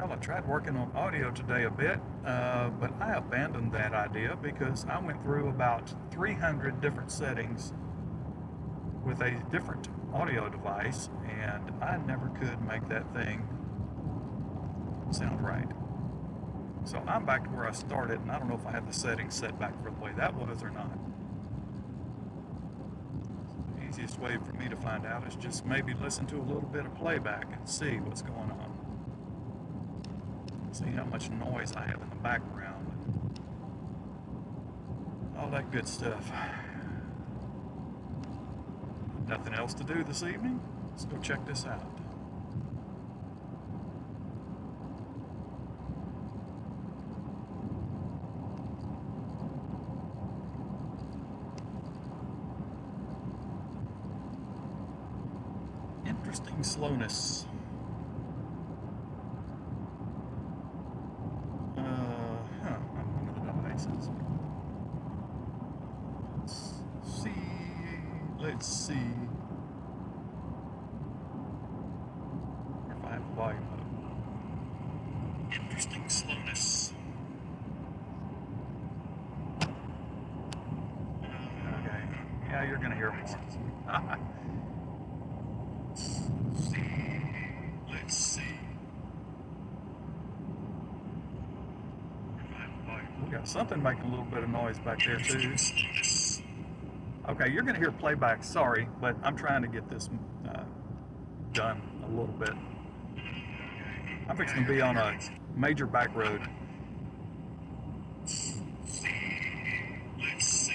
Well, I tried working on audio today a bit, but I abandoned that idea because I went through about 300 different settings with a different audio device, and I never could make that thing sound right. So I'm back to where I started, and I don't know if I have the settings set back for the way that was or not. So the easiest way for me to find out is just maybe listen to a little bit of playback and see what's going on. See how much noise I have in the background. All that good stuff. Nothing else to do this evening? Let's go check this out. Interesting slowness. On one of the devices. Let's see if I have volume up. Interesting slowness. Okay. Yeah, you're gonna hear more. Let's see. We got something making a little bit of noise back there too. Okay, you're going to hear playback, sorry, but I'm trying to get this done a little bit. I'm fixing to be on a major back road. Let's see.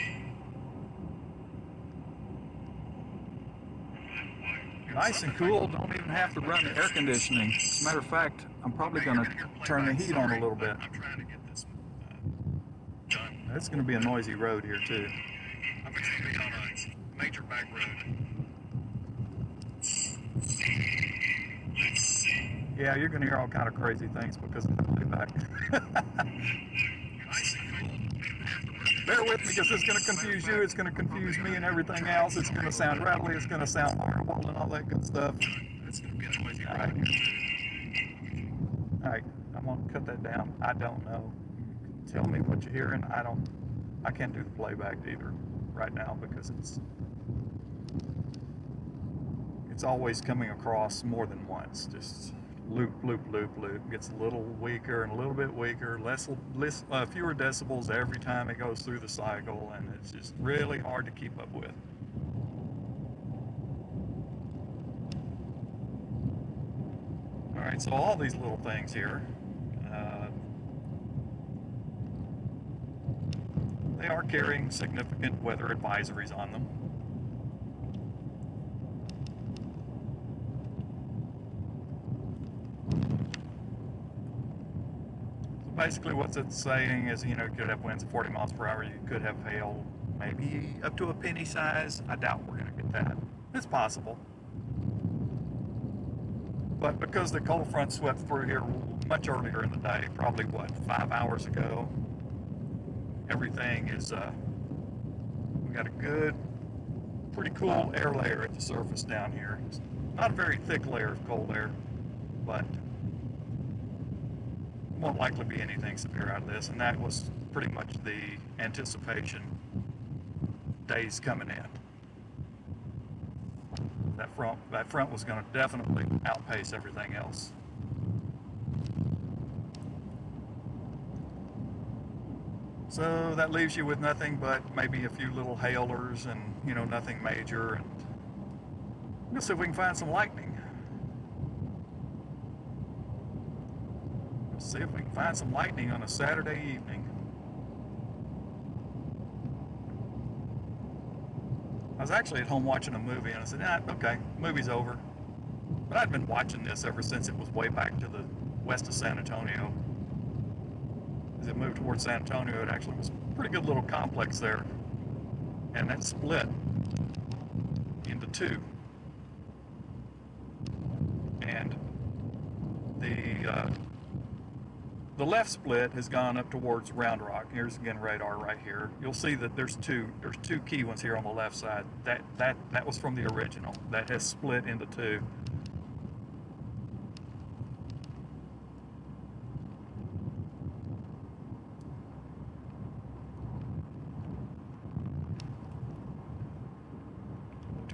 Nice and cool, don't even have to run the air conditioning. As a matter of fact, I'm probably going to turn the heat on a little bit. I'm trying to get this done. It's going to be a noisy road here too. I'm fixing to be on a major back road. Let's see. Yeah, you're going to hear all kind of crazy things because of the playback. Bear with me because it's going to confuse you, it's going to confuse me and everything else. It's going to sound rattly, it's going to sound horrible and all that good stuff. It's going to be a noisy road. Alright, I'm going to cut that down. I don't know. Tell me what you're hearing. I can't do the playback either right now because it's always coming across more than once. Just loop, loop, loop, loop. Gets a little weaker and a little bit weaker, fewer decibels every time it goes through the cycle, and it's just really hard to keep up with. All right, so all these little things here, they are carrying significant weather advisories on them. Basically what it's saying is, you could have winds of 40 miles per hour, you could have hail, maybe up to a penny size. I doubt we're going to get that. It's possible. But because the cold front swept through here much earlier in the day, probably 5 hours ago, everything is, we got a good, pretty cool air layer at the surface down here. It's not a very thick layer of cold air, but won't likely be anything severe out of this, and that was pretty much the anticipation days coming in. That front was going to definitely outpace everything else. So that leaves you with nothing but maybe a few little hailers and, nothing major. And let's see if we can find some lightning. See if we can find some lightning on a Saturday evening. I was actually at home watching a movie and I said, okay, movie's over. But I'd been watching this ever since it was way back to the west of San Antonio. As it moved towards San Antonio, it actually was a pretty good little complex there. And that split into two. And the left split has gone up towards Round Rock. Here's again radar right here. You'll see that there's two key ones here on the left side. That was from the original. That has split into two.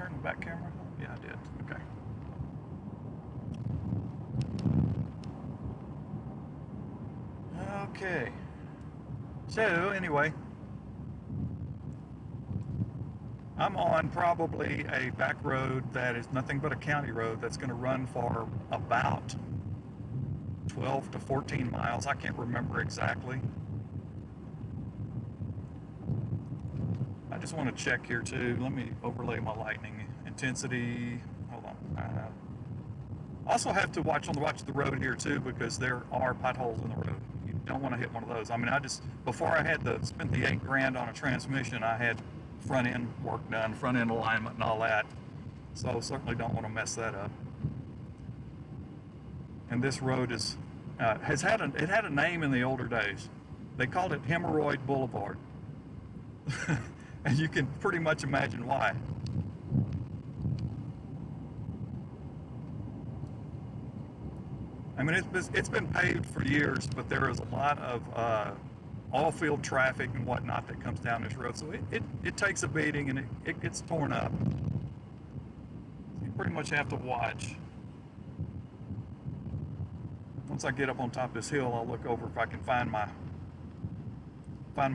turn the back camera? Yeah, I did. Okay. Okay. So, anyway, I'm on probably a back road that is nothing but a county road that's going to run for about 12 to 14 miles. I can't remember exactly. I just want to check here too. Let me overlay my lightning intensity. Hold on. Also have to watch the road here too, because there are potholes in the road. You don't want to hit one of those. I mean, before I had to spend the $8,000 on a transmission, I had front end work done, front end alignment and all that. So I certainly don't want to mess that up. And this road has had a name in the older days. They called it Hemorrhoid Boulevard. And you can pretty much imagine why. I mean, it's been paved for years, but there is a lot of all field traffic and whatnot that comes down this road. So it takes a beating and it gets torn up. So you pretty much have to watch. Once I get up on top of this hill, I'll look over if I can find my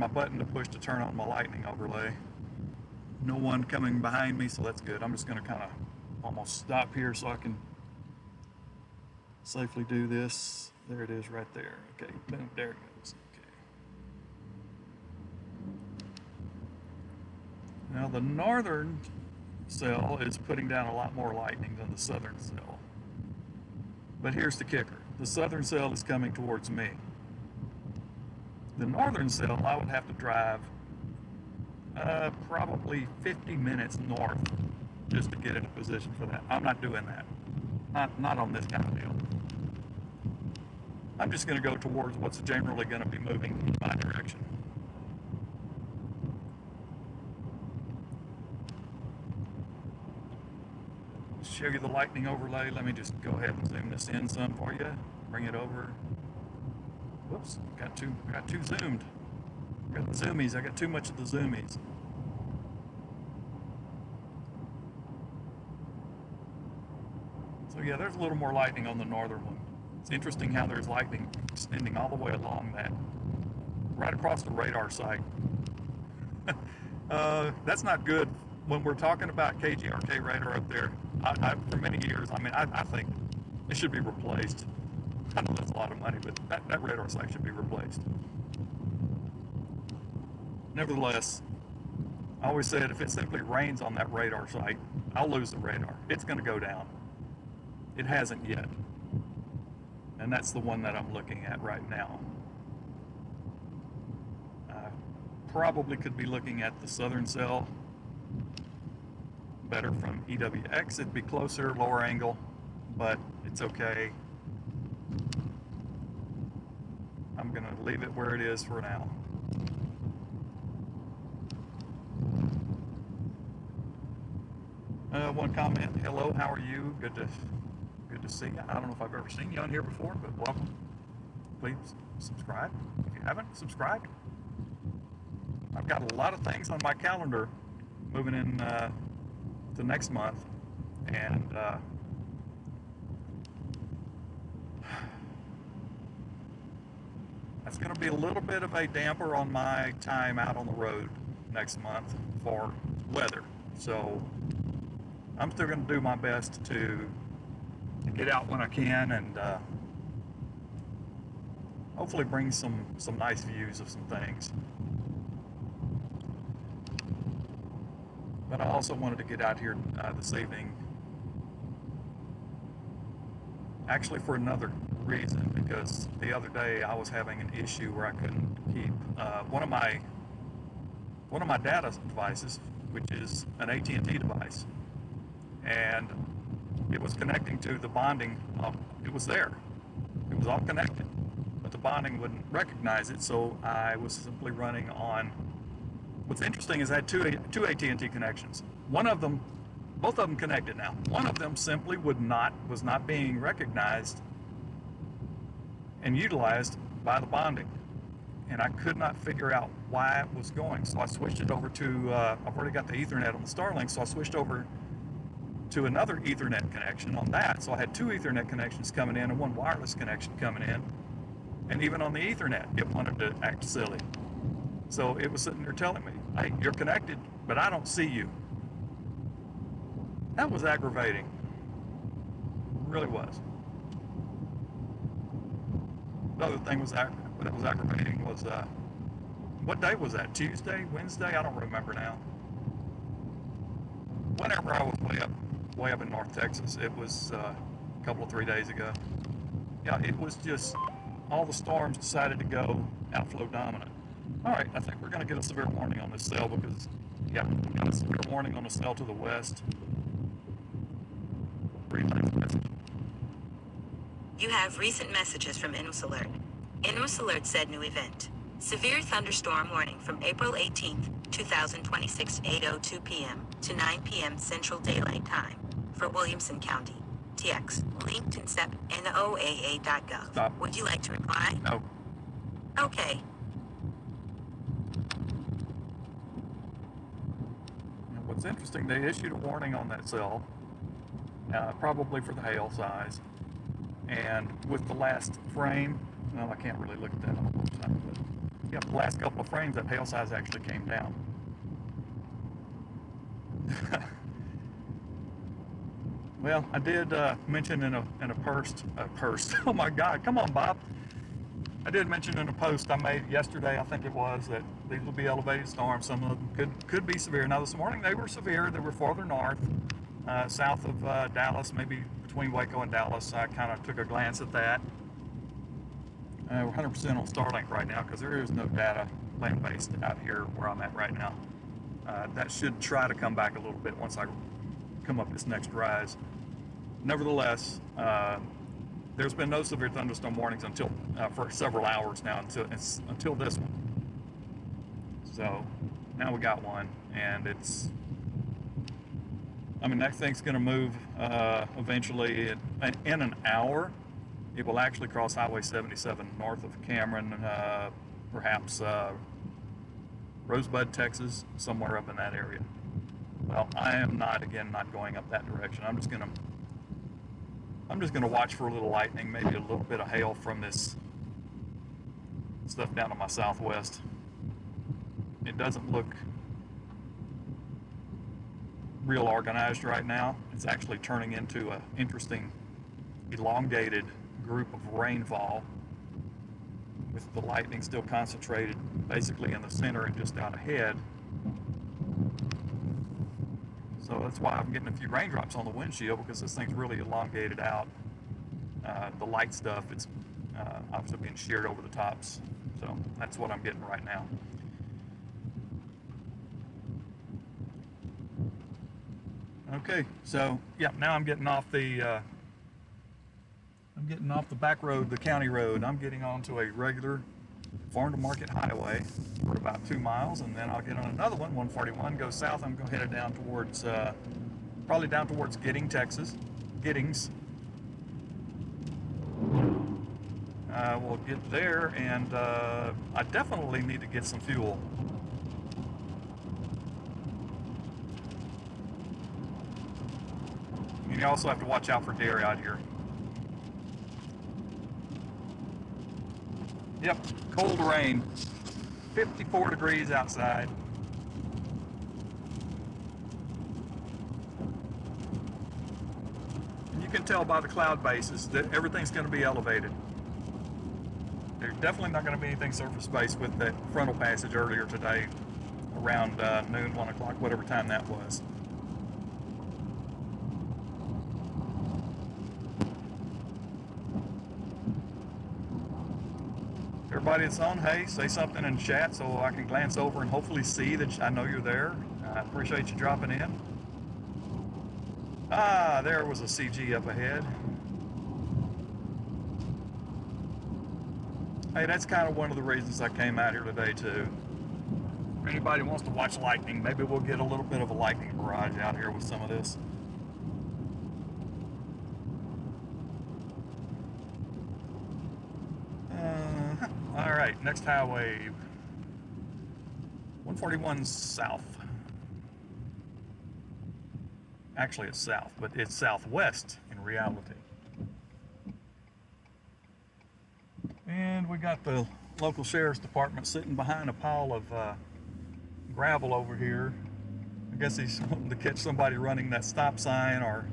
button to push to turn on my lightning overlay. No one coming behind me, so that's good. I'm just going to kind of almost stop here so I can safely do this. There it is right there. Okay, boom, there it goes. Okay. Now the northern cell is putting down a lot more lightning than the southern cell. But here's the kicker. The southern cell is coming towards me. The northern cell, I would have to drive probably 50 minutes north just to get in a position for that. I'm not doing that. Not on this kind of deal. I'm just going to go towards what's generally going to be moving in my direction. Show you the lightning overlay. Let me just go ahead and zoom this in some for you. Bring it over. Whoops, got too zoomed. Got the zoomies. I got too much of the zoomies. So yeah, there's a little more lightning on the northern one. It's interesting how there's lightning extending all the way along that, right across the radar site. That's not good when we're talking about KGRK radar up there. For many years, I mean, I think it should be replaced. I know that's a lot of money, but that radar site should be replaced. Nevertheless, I always said if it simply rains on that radar site, I'll lose the radar. It's going to go down. It hasn't yet. And that's the one that I'm looking at right now. I probably could be looking at the southern cell better from EWX. It'd be closer, lower angle, but it's okay. I'm going to leave it where it is for now. One comment, hello, how are you? Good to see you. I don't know if I've ever seen you on here before, but welcome. Please subscribe if you haven't subscribed. I've got a lot of things on my calendar moving in to next month, and that's going to be a little bit of a damper on my time out on the road next month for weather. So I'm still going to do my best to get out when I can and hopefully bring some nice views of some things. But I also wanted to get out here this evening, actually for another reason, because the other day I was having an issue where I couldn't keep one of my data devices, which is an AT&T device, and it was connecting to the bonding. It was there. It was all connected, but the bonding wouldn't recognize it, so I was simply running on. What's interesting is I had two AT&T connections. Both of them connected now. One of them simply was not being recognized and utilized by the bonding, and I could not figure out why it was going. So I switched it over to. I've already got the Ethernet on the Starlink, so I switched over to another Ethernet connection on that. So I had two Ethernet connections coming in and one wireless connection coming in. And even on the Ethernet, it wanted to act silly. So it was sitting there telling me, hey, you're connected, but I don't see you. That was aggravating. It really was. The other thing that was aggravating was, what day was that? Tuesday? Wednesday? I don't remember now. Whenever I was way up in North Texas, it was a couple of 3 days ago. Yeah, it was just all the storms decided to go outflow dominant. All right, I think we're going to get a severe warning on this cell because, yeah, we got a severe warning on the cell to the west. You have recent messages from Inus Alert. Inus Alert said new event. Severe thunderstorm warning from April 18th, 2026, 8:02 p.m. to 9 p.m. Central Daylight Time for Williamson County. TX, linked in SEP NOAA.gov. Stop. Would you like to reply? No. Okay. What's interesting, they issued a warning on that cell, probably for the hail size. And with the last frame, well, I can't really look at that on the time, but yeah, the last couple of frames, that hail size actually came down. Well, I did mention in a post. Oh my God, come on, Bob. I did mention in a post I made yesterday, I think it was, that these will be elevated storms. Some of them could be severe. Now this morning they were severe. They were farther north, south of Dallas, maybe between Waco and Dallas. I kind of took a glance at that. We're 100% on Starlink right now because there is no data land-based out here where I'm at right now. That should try to come back a little bit once I come up this next rise. Nevertheless, there's been no severe thunderstorm warnings until for several hours now until this one. So now we got one, and it's. I mean, that thing's going to move eventually in an hour. It will actually cross Highway 77 north of Cameron, perhaps Rosebud, Texas, somewhere up in that area. Well, I am not going up that direction. I'm just gonna watch for a little lightning, maybe a little bit of hail from this stuff down to my southwest. It doesn't look real organized right now. It's actually turning into an interesting elongated group of rainfall with the lightning still concentrated basically in the center and just out ahead. So that's why I'm getting a few raindrops on the windshield, because this thing's really elongated out. The light stuff, it's obviously being sheared over the tops. So that's what I'm getting right now. Okay, so yeah, now I'm getting off the back road, the county road. I'm getting onto a regular farm to market highway for about 2 miles, and then I'll get on another one, 141, go south. I'm going to head it down towards, probably down towards Giddings, Texas. We'll get there, and I definitely need to get some fuel. And you also have to watch out for deer out here. Yep, cold rain, 54 degrees outside. And you can tell by the cloud bases that everything's going to be elevated. There's definitely not going to be anything surface-based with that frontal passage earlier today around noon, 1 o'clock, whatever time that was. Everybody that's on, hey, say something in chat so I can glance over and hopefully see that I know you're there. I appreciate you dropping in. Ah, there was a CG up ahead. Hey, that's kind of one of the reasons I came out here today too. If anybody wants to watch lightning, maybe we'll get a little bit of a lightning barrage out here with some of this. All right, next highway, 141 south. Actually, it's south, but it's southwest in reality. And we got the local sheriff's department sitting behind a pile of gravel over here. I guess he's wanting to catch somebody running that stop sign or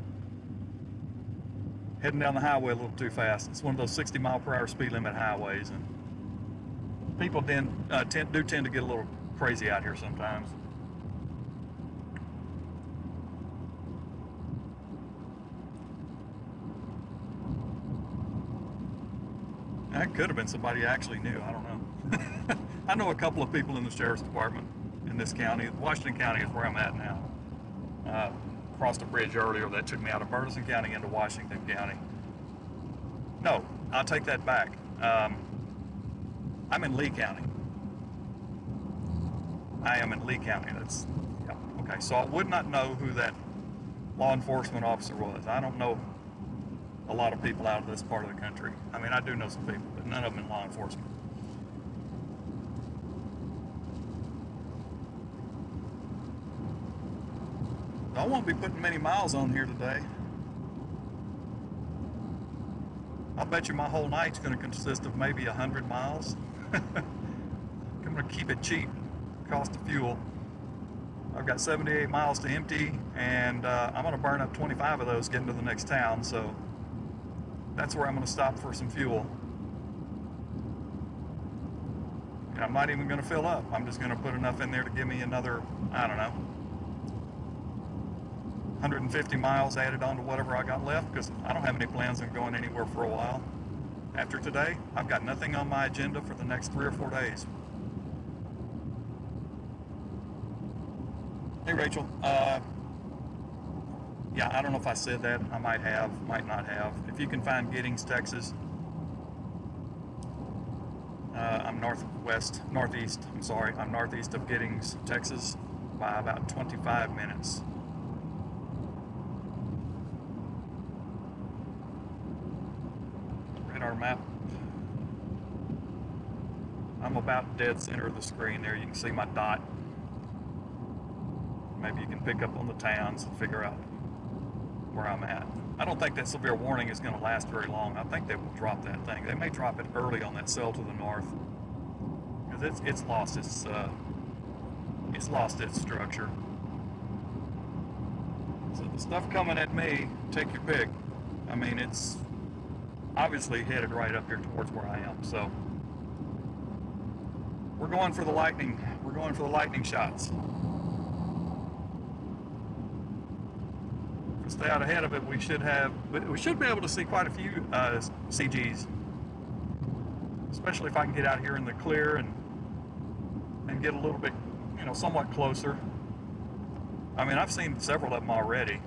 heading down the highway a little too fast. It's one of those 60-mile-per-hour speed limit highways, and people do tend to get a little crazy out here sometimes. That could have been somebody I actually knew. I don't know. I know a couple of people in the sheriff's department in this county. Washington County is where I'm at now. Crossed a bridge earlier that took me out of Burleson County into Washington County. No, I'll take that back. I'm in Lee County. I am in Lee County. That's, yeah, okay. So I would not know who that law enforcement officer was. I don't know a lot of people out of this part of the country. I mean, I do know some people, but none of them in law enforcement. I won't be putting many miles on here today. I'll bet you my whole night's going to consist of maybe 100 miles. I'm going to keep it cheap, cost of fuel. I've got 78 miles to empty, and I'm going to burn up 25 of those getting to the next town, so that's where I'm going to stop for some fuel. And I'm not even going to fill up. I'm just going to put enough in there to give me another, I don't know, 150 miles added on to whatever I got left, because I don't have any plans on going anywhere for a while. After today, I've got nothing on my agenda for the next 3 or 4 days. Hey, Rachel. Yeah, I don't know if I said that. I might have, might not have. If you can find Giddings, Texas, I'm northeast of Giddings, Texas by about 25 minutes. Radar map. I'm about dead center of the screen there. You can see my dot. Maybe you can pick up on the towns and figure out where I'm at. I don't think that severe warning is going to last very long. I think they will drop that thing. They may drop it early on that cell to the north, because it's lost its structure. So the stuff coming at me, take your pick. I mean, it's obviously headed right up here towards where I am. So we're going for the lightning. We're going for the lightning shots. Stay out ahead of it. We should be able to see quite a few CGs, especially if I can get out here in the clear and get a little bit, somewhat closer. I mean, I've seen several of them already.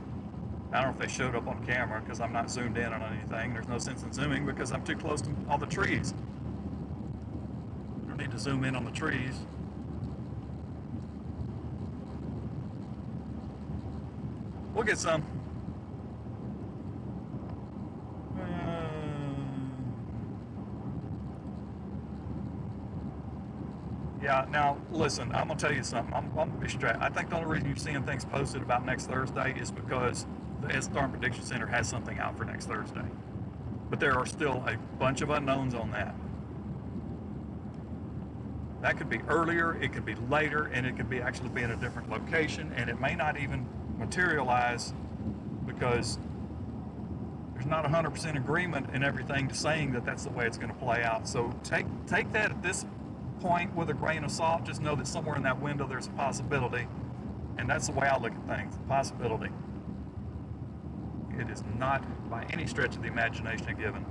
I don't know if they showed up on camera because I'm not zoomed in on anything. There's no sense in zooming because I'm too close to all the trees. I don't need to zoom in on the trees. We'll get some. Yeah, now listen, I'm gonna tell you something. I'm gonna be straight. I think the only reason you're seeing things posted about next Thursday is because the Storm Prediction Center has something out for next Thursday. But there are still a bunch of unknowns on that. That could be earlier, it could be later, and it could be actually be in a different location, and it may not even materialize because there's not 100% agreement in everything to saying that that's the way it's going to play out. So take that at this point with a grain of salt. Just know that somewhere in that window there's a possibility, and that's the way I look at things. Possibility. It is not by any stretch of the imagination a given.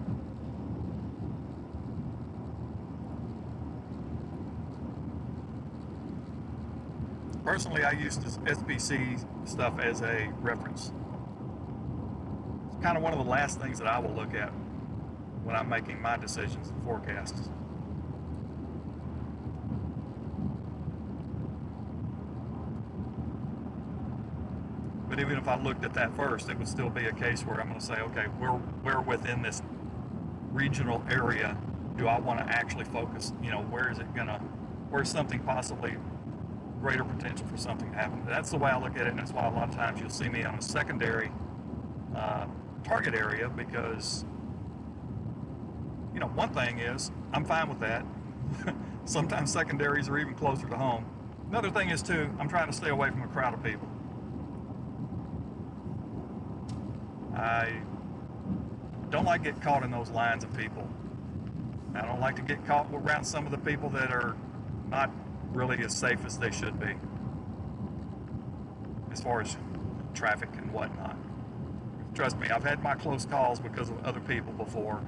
Personally, I use this SBC stuff as a reference. It's kind of one of the last things that I will look at when I'm making my decisions and forecasts. But even if I looked at that first, it would still be a case where I'm going to say, okay, we're within this regional area. Do I want to actually focus? Where is it going to, where's something possibly greater potential for something to happen. That's the way I look at it, and that's why a lot of times you'll see me on a secondary target area, because, you know, one thing is, I'm fine with that. Sometimes secondaries are even closer to home. Another thing is, too, I'm trying to stay away from a crowd of people. I don't like getting caught in those lines of people. I don't like to get caught around some of the people that are not really as safe as they should be, as far as traffic and whatnot. Trust me, I've had my close calls because of other people before.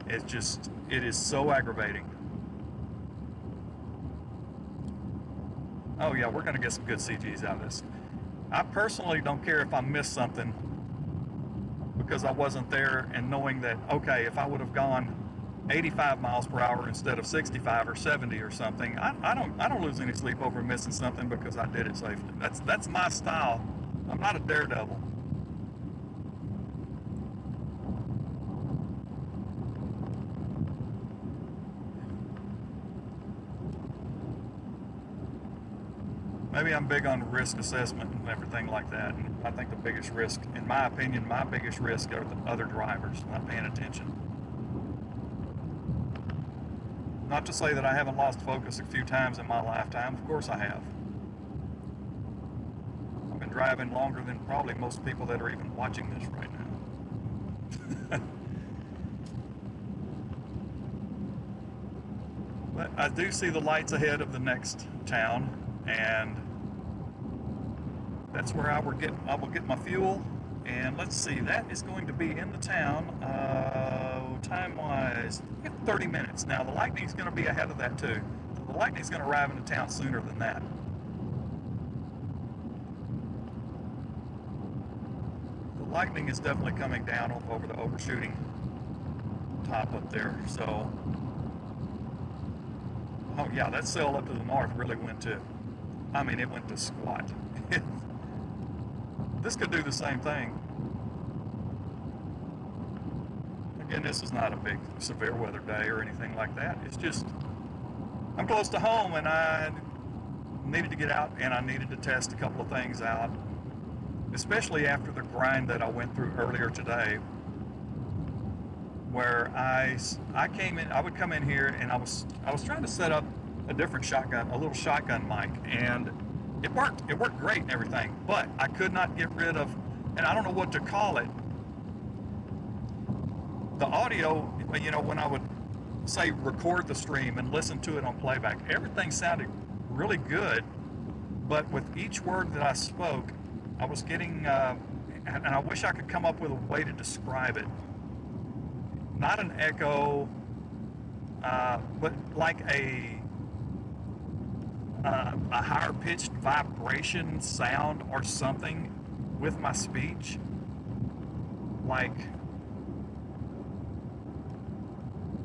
It is so aggravating. Oh yeah, we're going to get some good CGs out of this. I personally don't care if I miss something because I wasn't there, and knowing that, okay, if I would have gone 85 miles per hour instead of 65 or 70 or something, I don't lose any sleep over missing something because I did it safely. That's my style. I'm not a daredevil. Maybe I'm big on risk assessment and everything like that. And I think the biggest risk, in my opinion, my biggest risk are the other drivers not paying attention. Not to say that I haven't lost focus a few times in my lifetime. Of course I have. I've been driving longer than probably most people that are even watching this right now. But I do see the lights ahead of the next town, and that's where I will get my fuel. And let's see, that is going to be in the town, time-wise, 30 minutes. Now, the Lightning's going to be ahead of that, too. So the Lightning's going to arrive into town sooner than that. The Lightning is definitely coming down over the overshooting top up there. So, oh yeah, that cell up to the north really went to, I mean, it went to squat. This could do the same thing. Again, this is not a big severe weather day or anything like that. It's just, I'm close to home and I needed to get out and I needed to test a couple of things out, especially after the grind that I went through earlier today, where I would come in here and I was trying to set up a different shotgun, a little shotgun mic, and it worked great and everything, but I could not get rid of, and I don't know what to call it, the audio. You know, when I would say record the stream and listen to it on playback, everything sounded really good, but with each word that I spoke, I was getting, and I wish I could come up with a way to describe it. Not an echo, but like a higher pitched vibration sound or something with my speech. Like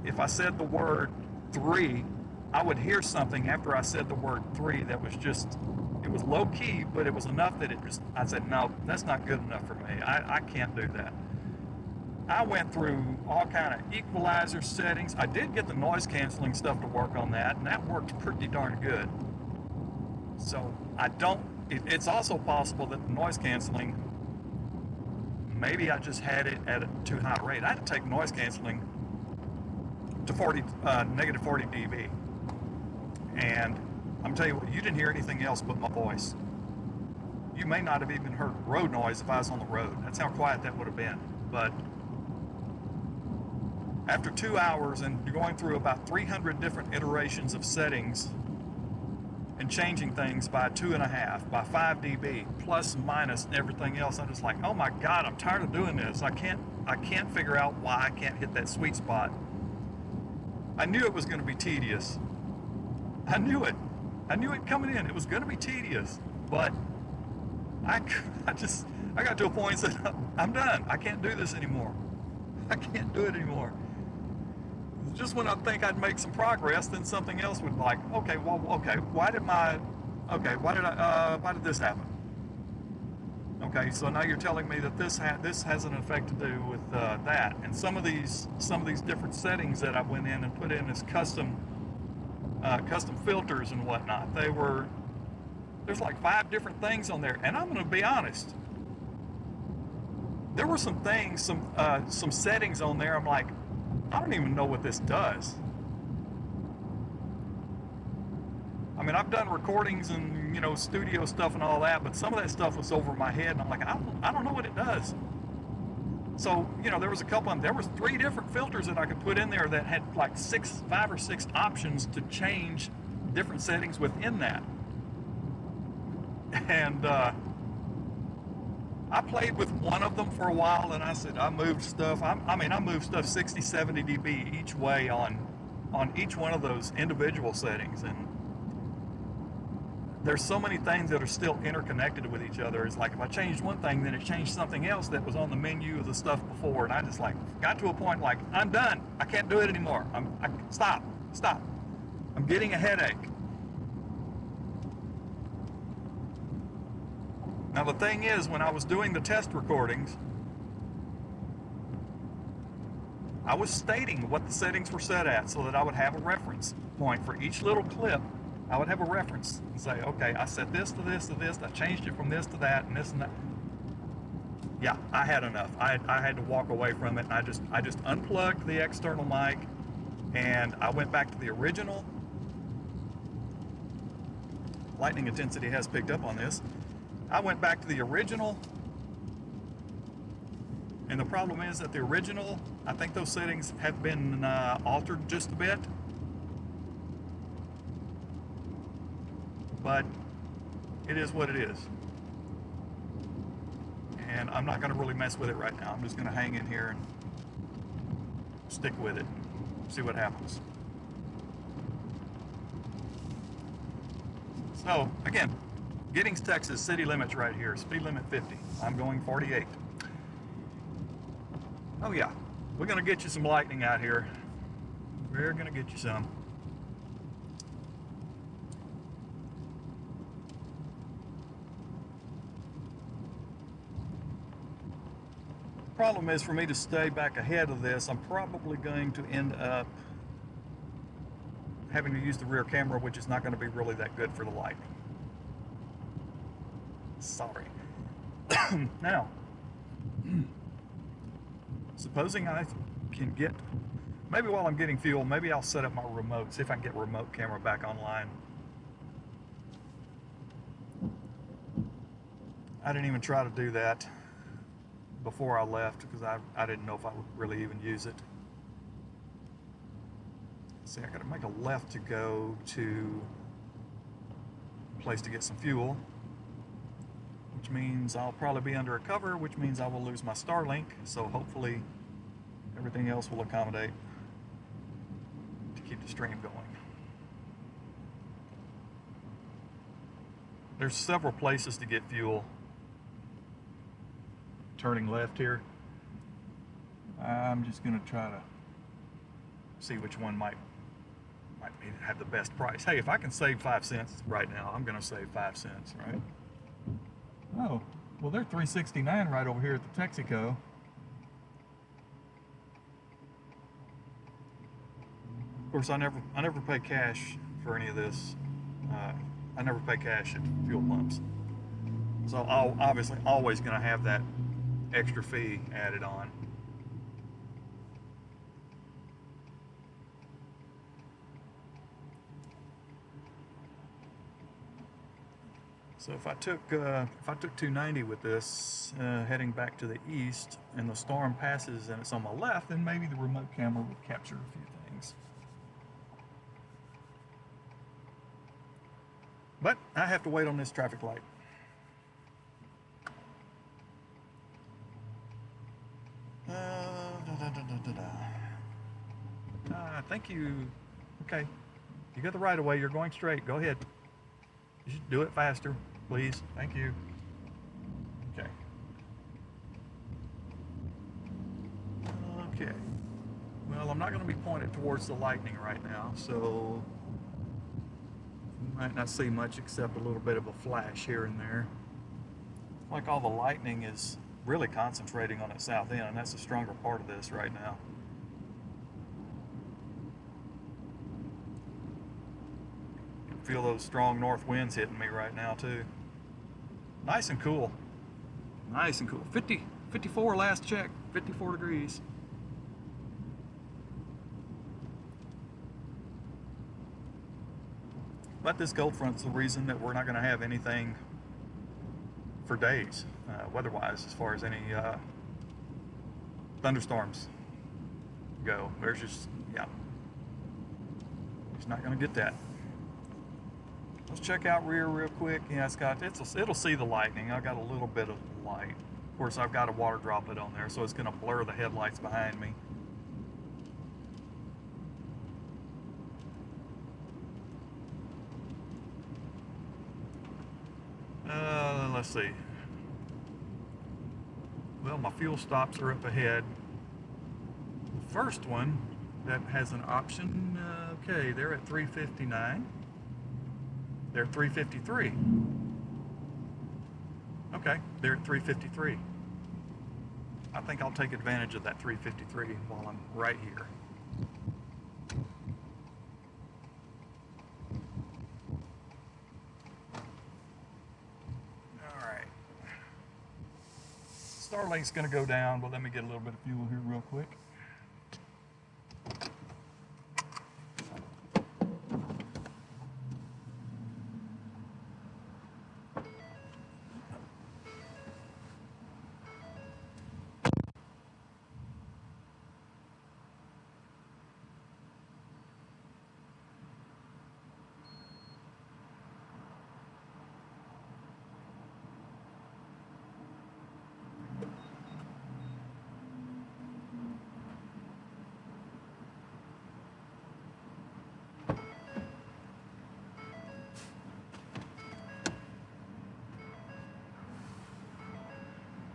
if I said the word 3, I would hear something after I said the word 3 that was just, it was low key, but it was enough that I said, no, that's not good enough for me. I can't do that. I went through all kind of equalizer settings. I did get the noise canceling stuff to work on that, and that worked pretty darn good. So it's also possible that the noise canceling, maybe I just had it at a too high rate. I had to take noise canceling to negative 40 dB. And I'm telling you what, you didn't hear anything else but my voice. You may not have even heard road noise if I was on the road. That's how quiet that would have been. But after 2 hours and going through about 300 different iterations of settings and changing things by 2.5, by 5 dB, plus, minus, and everything else, I'm just like, oh my God, I'm tired of doing this. I can't figure out why I can't hit that sweet spot. I knew it was going to be tedious. I knew it coming in. It was going to be tedious, but I got to a point and said, I'm done. I can't do this anymore. I can't do it anymore. Just when I think I'd make some progress, then something else would why did this happen? Okay, so now you're telling me that this has an effect to do with that, and some of these different settings that I went in and put in as custom custom filters and whatnot. There's like 5 different things on there, and I'm going to be honest. There were some things, some settings on there. I'm like, I don't even know what this does. I mean, I've done recordings and studio stuff and all that, but some of that stuff was over my head, and I'm like, I don't know what it does. So there was a couple of them. There was 3 different filters that I could put in there that had like 5 or 6 options to change different settings within that. And I played with one of them for a while, and I said I moved stuff. I moved stuff 60, 70 dB each way on each one of those individual settings, and there's so many things that are still interconnected with each other. It's like if I changed one thing, then it changed something else that was on the menu of the stuff before, and I just like got to a point like, I'm done. I can't do it anymore. Stop. I'm getting a headache. Now the thing is, when I was doing the test recordings, I was stating what the settings were set at so that I would have a reference point for each little clip. I would have a reference and say, okay, I set this to this to this, I changed it from this to that and this and that. Yeah, I had enough. I had to walk away from it, and I just unplugged the external mic, and I went back to the original. Lightning intensity has picked up on this. I went back to the original, and the problem is that the original, I think those settings have been altered just a bit. But it is what it is. And I'm not going to really mess with it right now. I'm just going to hang in here and stick with it, see what happens. So, again, Giddings, Texas, city limits right here. Speed limit 50. I'm going 48. Oh yeah, we're going to get you some lightning out here. We're going to get you some. Problem is, for me to stay back ahead of this, I'm probably going to end up having to use the rear camera, which is not going to be really that good for the lightning. Sorry. Now, supposing I can get, maybe while I'm getting fuel, maybe I'll set up my remote, see if I can get remote camera back online. I didn't even try to do that before I left because I didn't know if I would really even use it. See, I got to make a left to go to a place to get some fuel, which means I'll probably be under a cover, which means I will lose my Starlink, so hopefully everything else will accommodate to keep the stream going. There's several places to get fuel. Turning left here. I'm just going to try to see which one might have the best price. Hey, if I can save 5 cents right now, I'm going to save 5 cents, right? Oh, well, they're $3.69 right over here at the Texaco. Of course, I never pay cash for any of this. I never pay cash at fuel pumps, so I'll obviously always going to have that extra fee added on. So if I took 290 with this, heading back to the east, and the storm passes and it's on my left, then maybe the remote camera would capture a few things. But I have to wait on this traffic light. Thank you. Okay, you got the right of way. You're going straight. Go ahead. You should do it faster, please. Thank you. Okay. Okay. Well, I'm not going to be pointed towards the lightning right now, so you might not see much except a little bit of a flash here and there. Like all the lightning is really concentrating on its south end, and that's the stronger part of this right now. feel those strong north winds hitting me right now too. Nice and cool. Nice and cool. 54 last check, 54 degrees. But this cold front's the reason that we're not going to have anything for days, weather-wise, as far as any thunderstorms go. There's just, yeah, it's not going to get that. Let's check out rear real quick. Yeah, it'll see the lightning. I got a little bit of light. Of course, I've got a water droplet on there, so it's going to blur the headlights behind me. Let's see. Well, my fuel stops are up ahead. The first one that has an option, okay, they're at 359. They're at 353. Okay, they're at 353. I think I'll take advantage of that 353 while I'm right here. Starlink's going to go down, but let me get a little bit of fuel here real quick.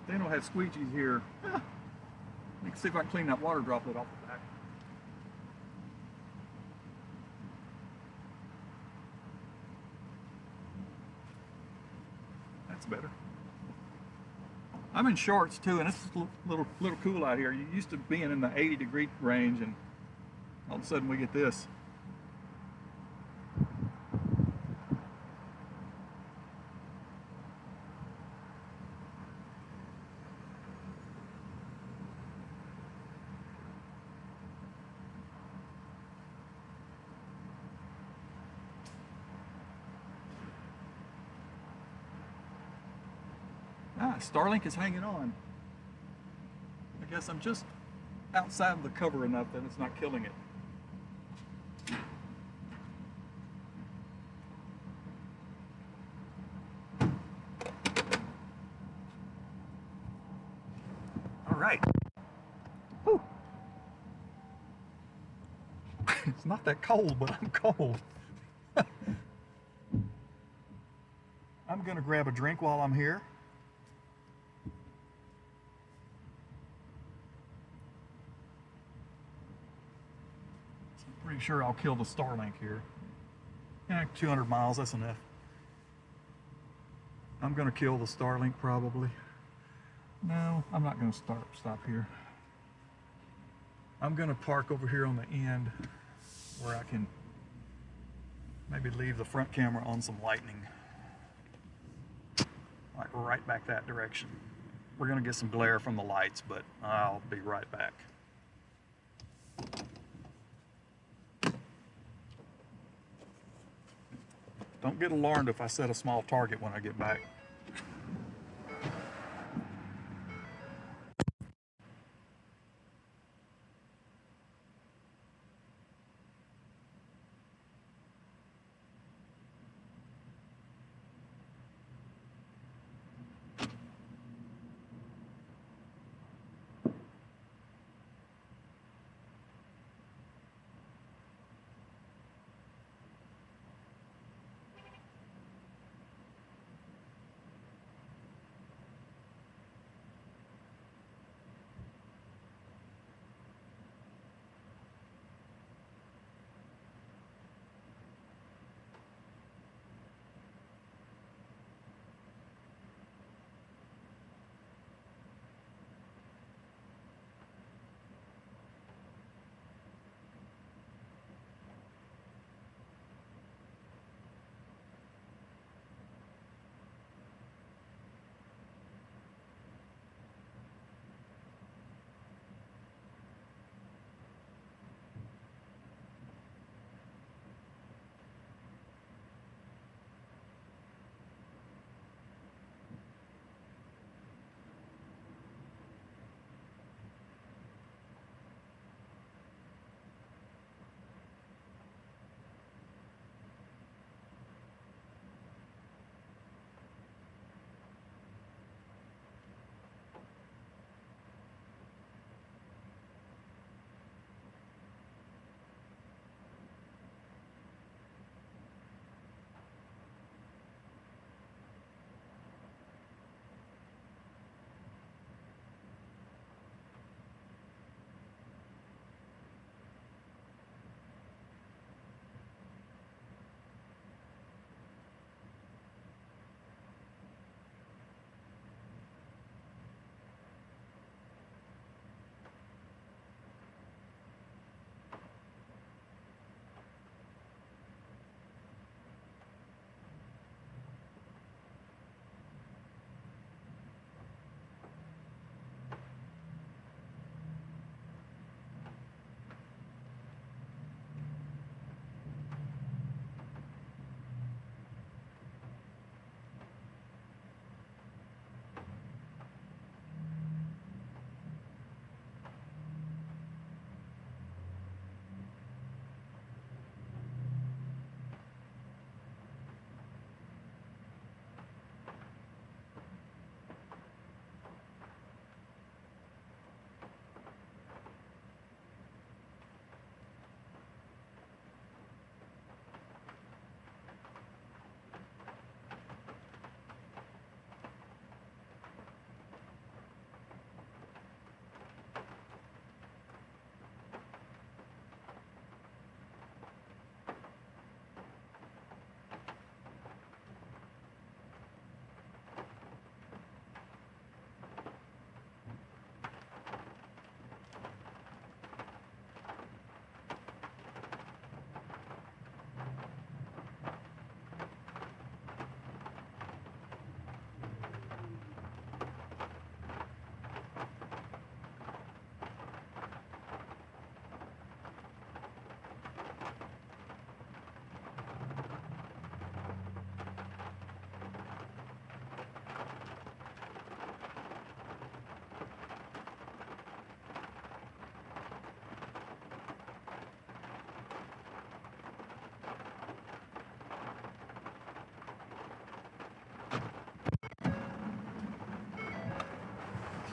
They don't have squeegees here. Let me see if I can clean that water droplet off the back. That's better. I'm in shorts too, and it's a little cool out here. You're used to being in the 80-degree range, and all of a sudden we get this. Starlink is hanging on. I guess I'm just outside of the cover enough that it's not killing it. All right. Whew. It's not that cold, but I'm cold. I'm gonna grab a drink while I'm here. Pretty sure I'll kill the Starlink here. Yeah, 200 miles, that's enough. I'm gonna kill the Starlink probably. No, I'm not gonna stop here. I'm gonna park over here on the end where I can maybe leave the front camera on some lightning. Like right back that direction. We're gonna get some glare from the lights, but I'll be right back. Don't get alarmed if I set a small target when I get back.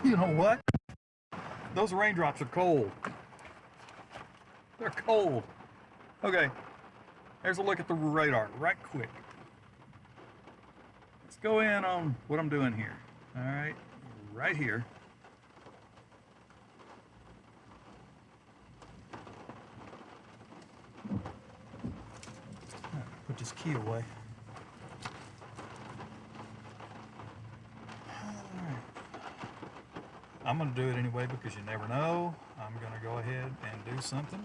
You know what? Those raindrops are cold. They're cold. Okay, there's a look at the radar right quick. Let's go in on what I'm doing here. All right, right here. Put this key away. I'm going to do it anyway because you never know. I'm going to go ahead and do something.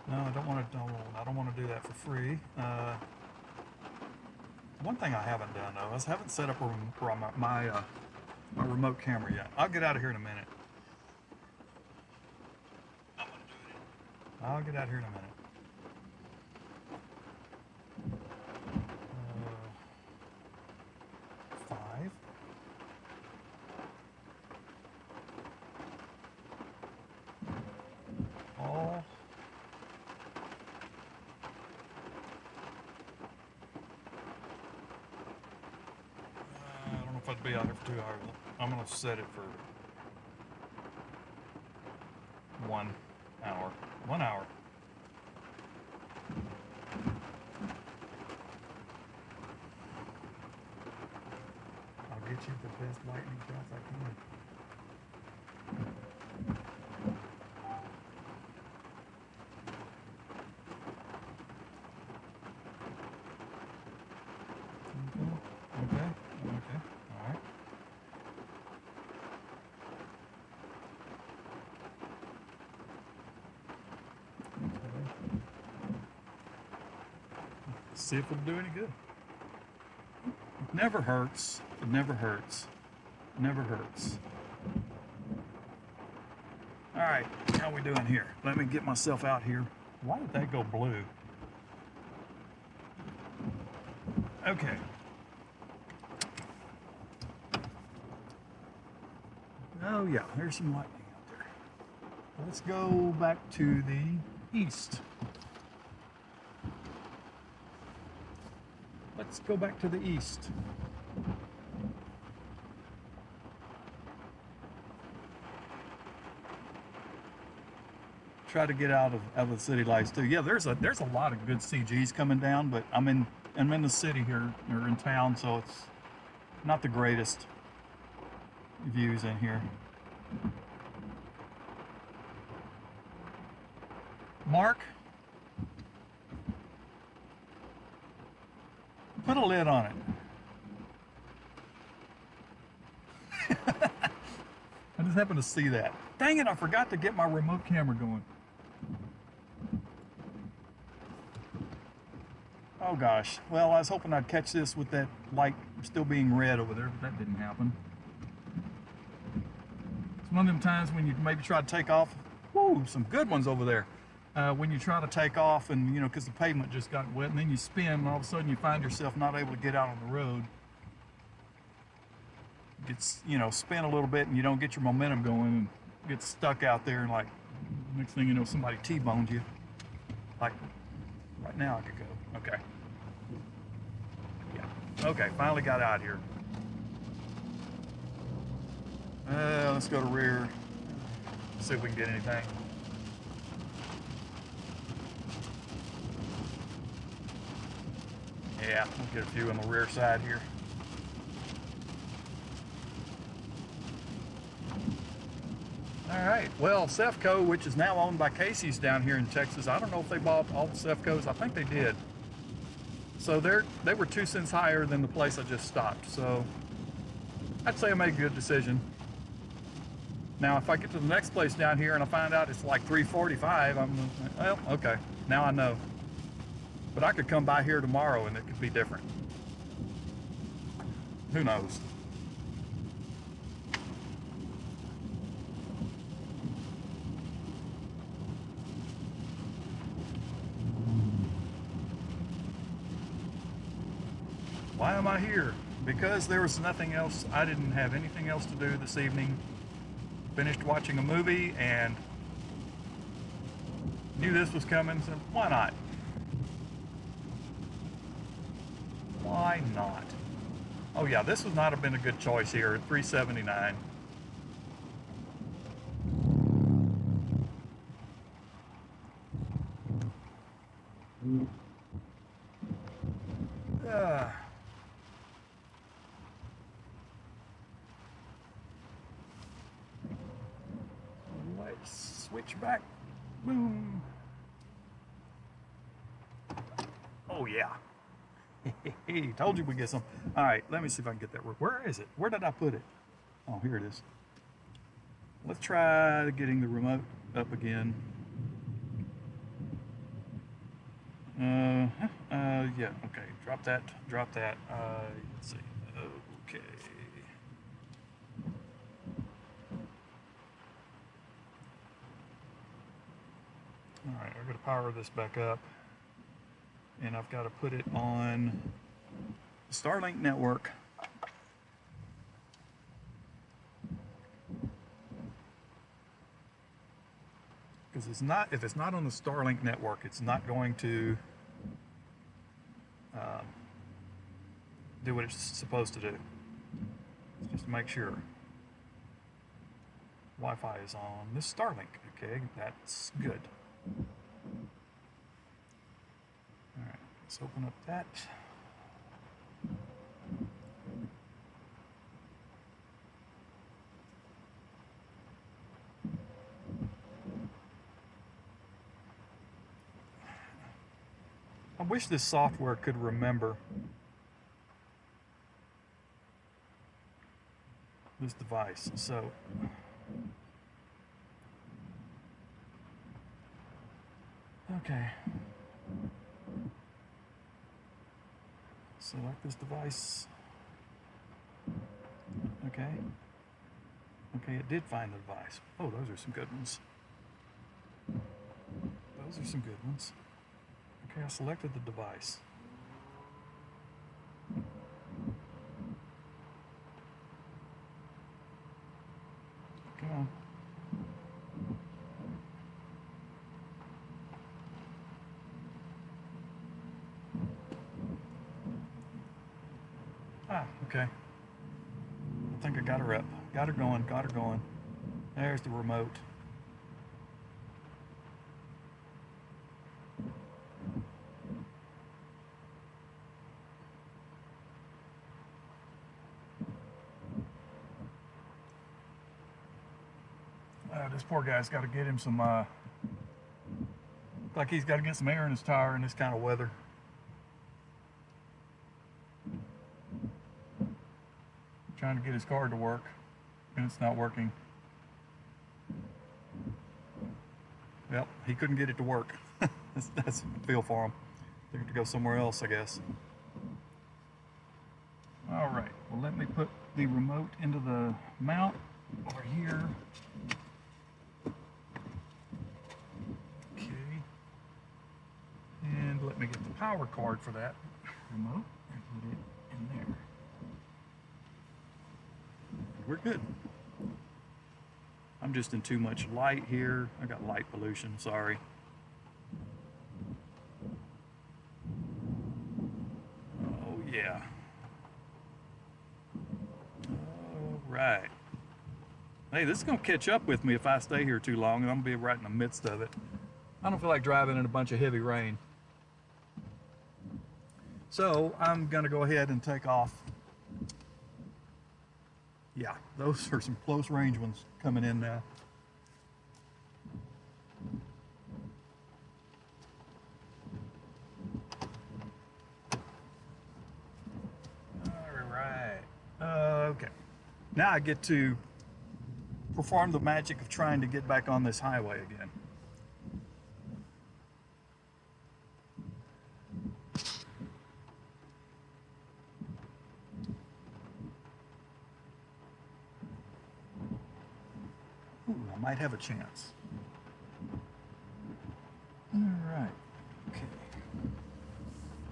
No, I don't want to do that for free. One thing I haven't done though is I haven't set up my remote camera yet. I'll get out of here in a minute. I'll get out of here in a minute. Five. All. I don't know if I'd be out here for 2 hours. I'm going to set it for 1 hour. 1 hour. I'll get you the best lightning shots I can. Okay. All right. See if it'll do any good. It never hurts. It never hurts. It never hurts. All right, how we doing here? Let me get myself out here. Why did that go blue? Okay. Oh yeah, there's some lightning out there. Let's go back to the east. Let's go back to the east. Try to get out of the city lights too. Yeah, there's a lot of good CGs coming down, but I'm in the city here, or in town, so it's not the greatest views in here. Mark, put a lid on it. I just happened to see that. Dang it, I forgot to get my remote camera going. Oh gosh. Well, I was hoping I'd catch this with that light still being red over there, but that didn't happen. It's one of them times when you maybe try to take off. Woo, some good ones over there. When you try to take off and, you know, because the pavement just got wet, and then you spin, and all of a sudden you find yourself not able to get out on the road. Gets, you know, spin a little bit and you don't get your momentum going and get stuck out there, and like next thing you know somebody T-boned you. Like right now I could go. Okay. Yeah. Okay, finally got out here. Let's go to rear. See if we can get anything. Yeah, we'll get a few on the rear side here. All right, well, Cefco, which is now owned by Casey's down here in Texas, I don't know if they bought all the Cefcos. I think they did. So they were 2 cents higher than the place I just stopped. So I'd say I made a good decision. Now, if I get to the next place down here and I find out it's like $3.45, well, okay, now I know. But I could come by here tomorrow and it could be different. Who knows? Why am I here? Because there was nothing else. I didn't have anything else to do this evening. Finished watching a movie and knew this was coming, so why not? Why not? Oh yeah, this would not have been a good choice here at 379. Uh, let's switch back. Boom. Oh yeah. Told you we'd get some. All right, let me see if I can get that. Where is it? Where did I put it? Oh, here it is. Let's try getting the remote up again. Yeah, okay. Drop that. Drop that. Let's see. Okay. All right, I'm going to power this back up. And I've got to put it on the Starlink network. Because it's not, if it's not on the Starlink network, it's not going to do what it's supposed to do. Just to make sure. Wi-Fi is on this Starlink. Okay, that's good. All right, let's open up that. I wish this software could remember this device. So okay, select this device. Okay, it did find the device. Oh, those are some good ones. Those are some good ones. Okay, I selected the device. Come on. Ah, okay. I think I got her up. Got her going, got her going. There's the remote. This poor guy's got to get him some, like he's got to get some air in his tire in this kind of weather. Trying to get his car to work, and it's not working. Well, he couldn't get it to work. that's a feel for him. They're going to go somewhere else, I guess. All right, well, let me put the remote into the mount over here. Let me get the power cord for that remote and put it in there. We're good. I'm just in too much light here. I got light pollution, sorry. Oh yeah. All right. Hey, this is gonna catch up with me if I stay here too long, and I'm gonna be right in the midst of it. I don't feel like driving in a bunch of heavy rain. So I'm going to go ahead and take off. Yeah, those are some close range ones coming in now. All right. Okay. Now I get to perform the magic of trying to get back on this highway again. I might have a chance. All right, okay.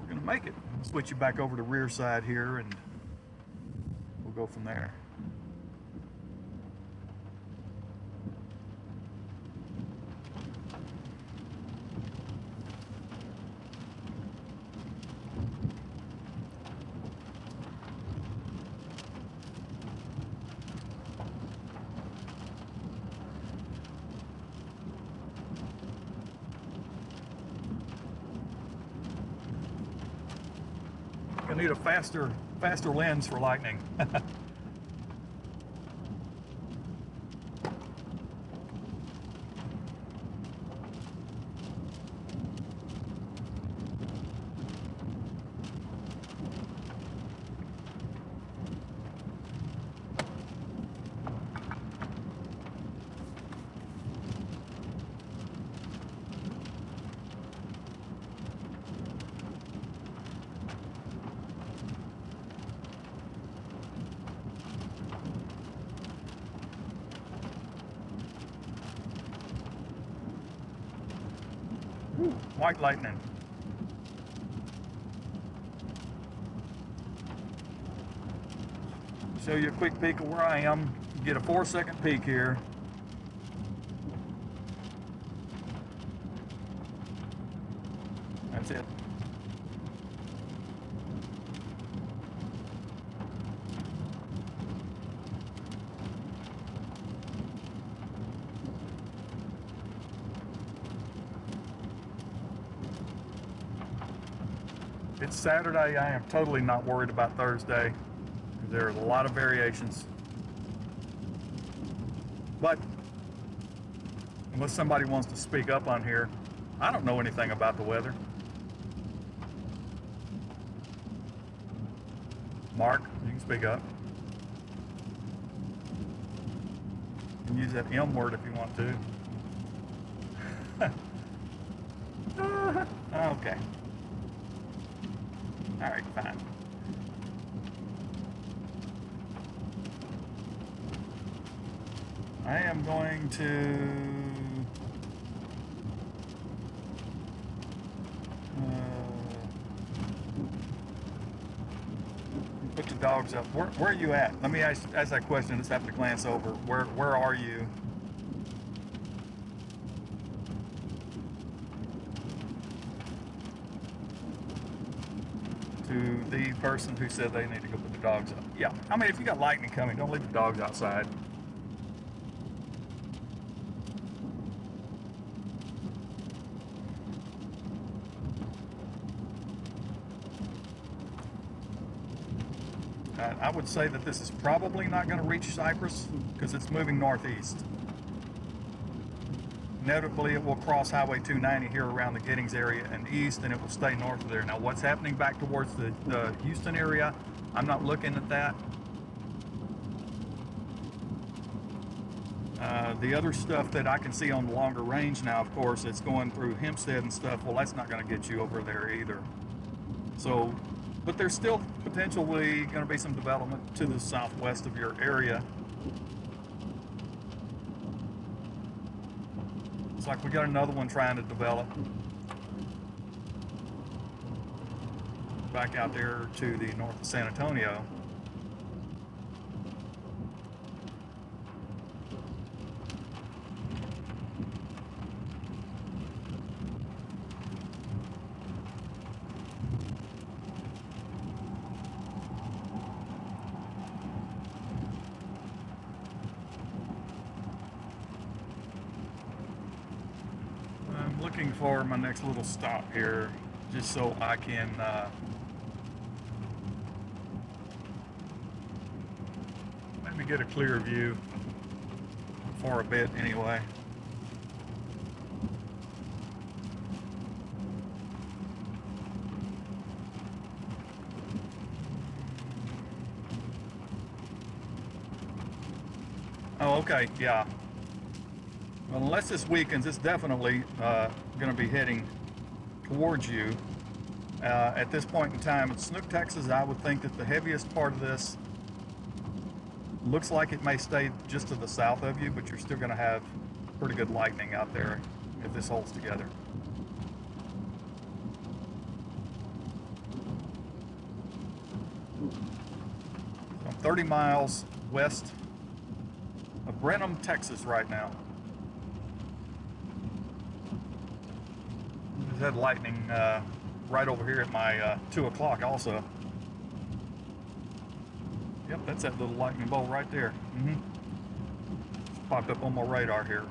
We're gonna make it. I'll switch you back over to rear side here and we'll go from there. need a faster lens for lightning. White lightning. Show you a quick peek of where I am. Get a 4-second peek here. That's it. It's Saturday. I am totally not worried about Thursday. There's a lot of variations. But unless somebody wants to speak up on here, I don't know anything about the weather. Mark, you can speak up. You can use that M word if you want to. Okay. All right, fine. I am going to put the dogs up. Where are you at? Let me ask that question. Just have to glance over. Where are you? To the person who said they need to go put the dogs up. Yeah, I mean, if you got lightning coming, don't leave the dogs outside. I would say that this is probably not going to reach Cypress because it's moving northeast. Inevitably, it will cross Highway 290 here around the Giddings area and east, and it will stay north of there. Now, what's happening back towards the Houston area, I'm not looking at that. The other stuff that I can see on the longer range now, of course, it's going through Hempstead and stuff. Well, that's not going to get you over there either. So, but there's still potentially going to be some development to the southwest of your area. It's like we got another one trying to develop back out there to the north of San Antonio. Looking for my next little stop here, just so I can maybe get a clear view for a bit anyway. Oh, okay, yeah. Well, unless this weakens, it's definitely going to be heading towards you. At this point in time, in Snook, Texas, I would think that the heaviest part of this looks like it may stay just to the south of you, but you're still going to have pretty good lightning out there if this holds together. So I'm 30 miles west of Brenham, Texas right now. Just had lightning right over here at my 2 o'clock also. Yep, that's that little lightning bolt right there. Just popped up on my radar here.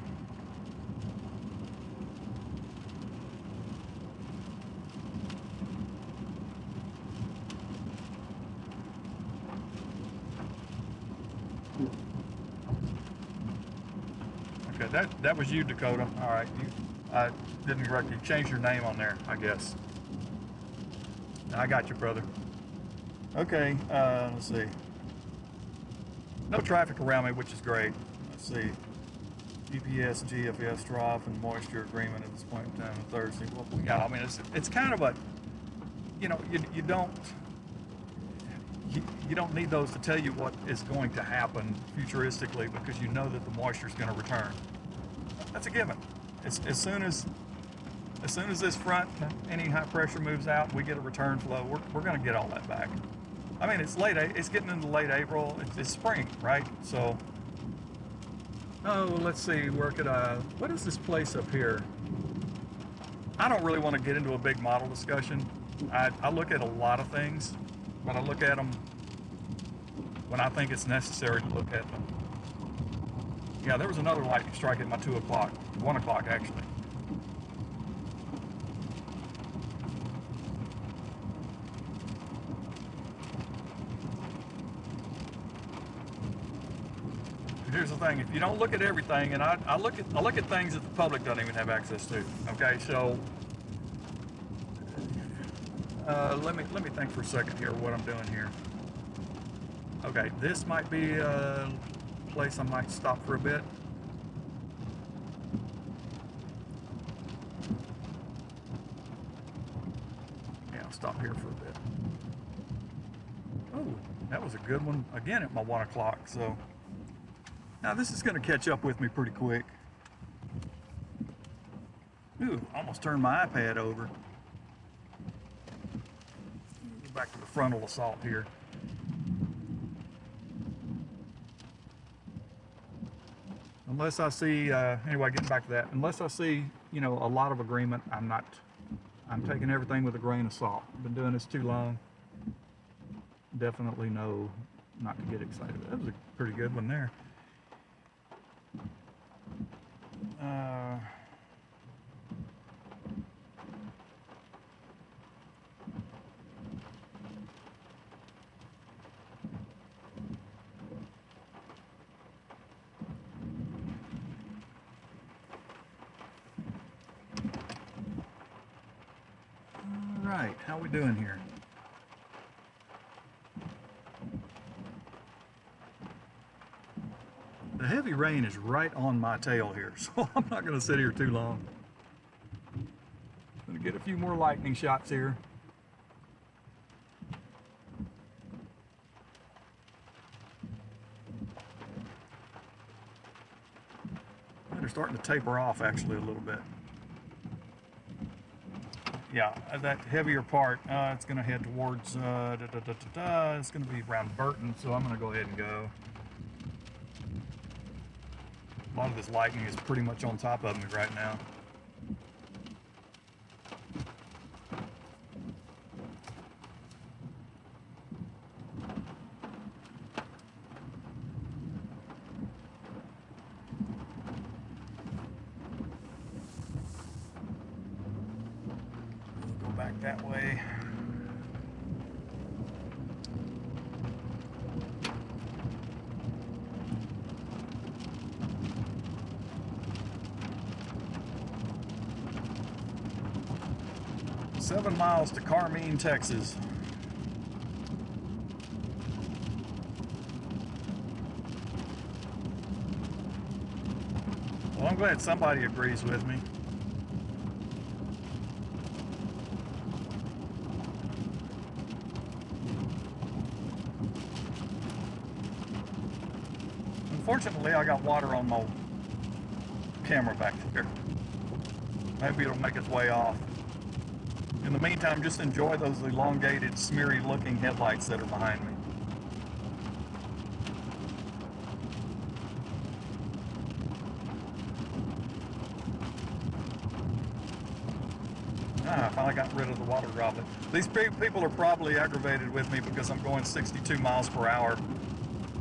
Okay, that was you, Dakota. All right, I didn't correct you. Change your name on there, I guess. I got you, brother. Okay, let's see. No traffic around me, which is great. Let's see. GPS, GFS drop, and moisture agreement at this point in time on Thursday. Well, yeah, I mean, it's kind of a, you know, you don't need those to tell you what is going to happen futuristically, because you know that the moisture is going to return. That's a given. As soon as this front, any high pressure moves out, we get a return flow. We're going to get all that back. I mean, it's getting into late April. It's spring, right? So, oh, let's see. What is this place up here? I don't really want to get into a big model discussion. I look at a lot of things, but I look at them when I think it's necessary to look at them. Yeah, there was another lightning strike at my 2 o'clock, 1 o'clock actually. Here's the thing: if you don't look at everything, and I look at things that the public doesn't even have access to. Okay, so let me think for a second here what I'm doing here. Okay, this might be a place I might stop for a bit. Yeah, I'll stop here for a bit. Oh, that was a good one again at my 1 o'clock. So. Now this is going to catch up with me pretty quick. Ooh, almost turned my iPad over. Go back to the frontal assault here. Unless I see, anyway, getting back to that, unless I see, you know, a lot of agreement, I'm taking everything with a grain of salt. I've been doing this too long. Definitely know not to get excited. That was a pretty good one there. All right, how we doing here? The heavy rain is right on my tail here, so I'm not going to sit here too long. Going to get a few more lightning shots here. They're starting to taper off actually a little bit. Yeah, that heavier part, it's going to head towards, it's going to be around Burton, so I'm going to go ahead and go. A lot of this lightning is pretty much on top of me right now. We'll go back that way. Seven miles to Carmine, Texas. Well, I'm glad somebody agrees with me. Unfortunately, I got water on my camera back there. Maybe it'll make its way off. In the meantime, just enjoy those elongated, smeary looking headlights that are behind me. I finally got rid of the water droplet. These people are probably aggravated with me because I'm going 62 miles per hour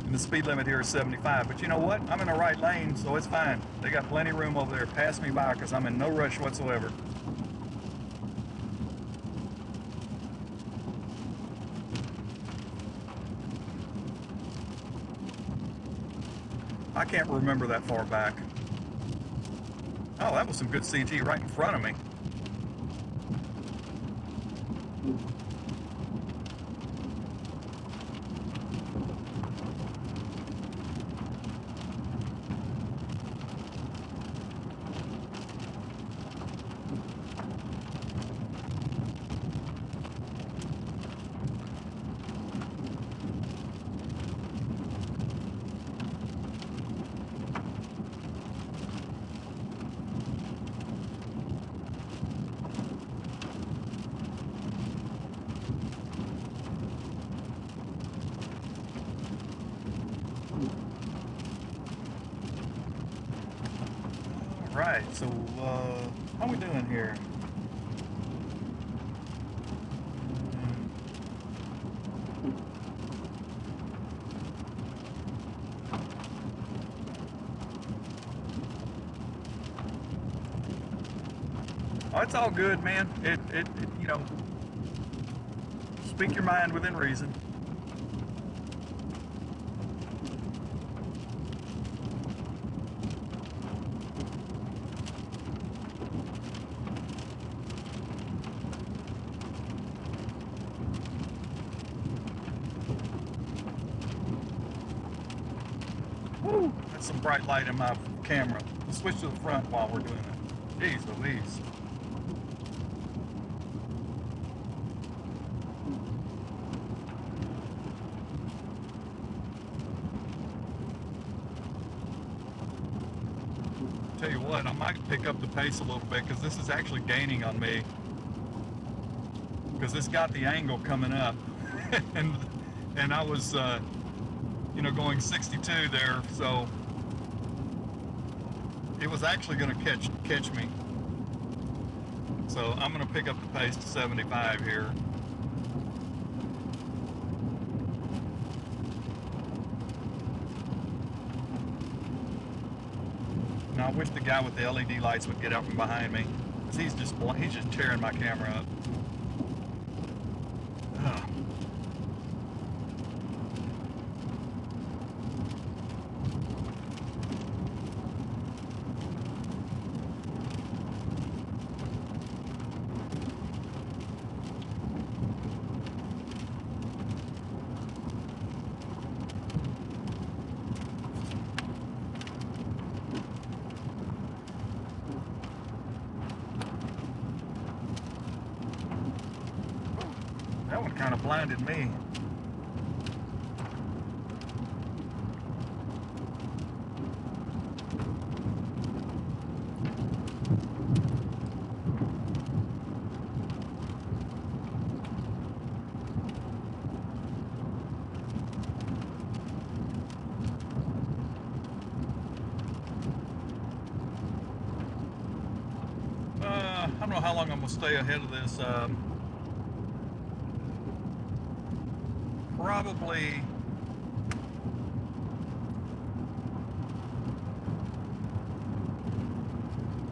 and the speed limit here is 75. But you know what? I'm in the right lane, so it's fine. They got plenty of room over there. Pass me by because I'm in no rush whatsoever. I can't remember that far back. Oh, that was some good CG right in front of me. Right, so how we doing here? Oh, it's all good, man. It you know, speak your mind within reason. Woo! That's some bright light in my camera. Let's switch to the front while we're doing it. Jeez Louise. Tell you what, I might pick up the pace a little bit because this is actually gaining on me. Because it's got the angle coming up, and I was, you know, going 62 there, so it was actually going to catch me. So I'm going to pick up the pace to 75 here. Now I wish the guy with the LED lights would get out from behind me, because he's just tearing my camera up. Ugh. That one kind of blinded me. I don't know how long I'm going to stay ahead of this. Probably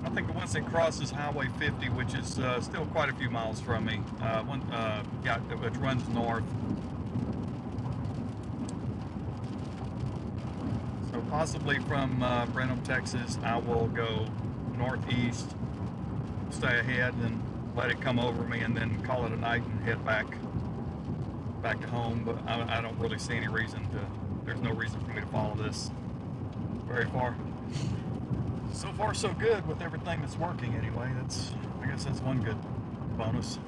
I think once it crosses Highway 50, which is still quite a few miles from me, yeah, it runs north. So possibly from Brenham, Texas, I will go northeast, stay ahead, and let it come over me, and then call it a night and head back to home. But I don't really see any reason to. There's no reason for me to follow this very far. So far, so good with everything that's working. Anyway, I guess that's one good bonus.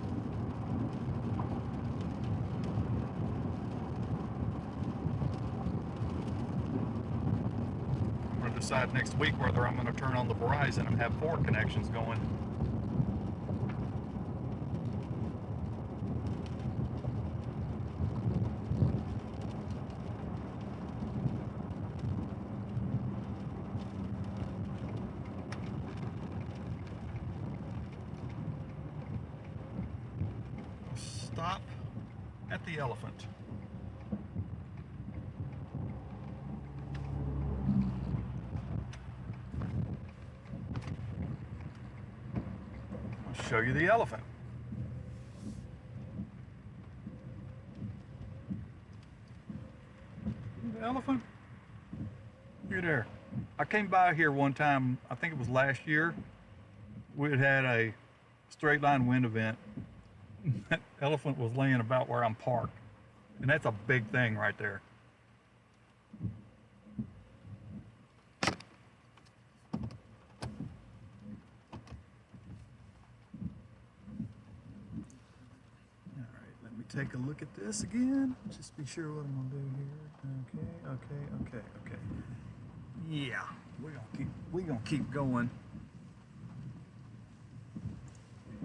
I'm going to decide next week whether I'm going to turn on the Verizon and have 4 connections going. Stop at the elephant. I'll show you the elephant. The elephant? You there. I came by here one time, I think it was last year. We had a straight line wind event. That elephant was laying about where I'm parked. And that's a big thing right there. Let me take a look at this again. Just be sure what I'm gonna do here. Okay. Yeah, we're gonna keep going.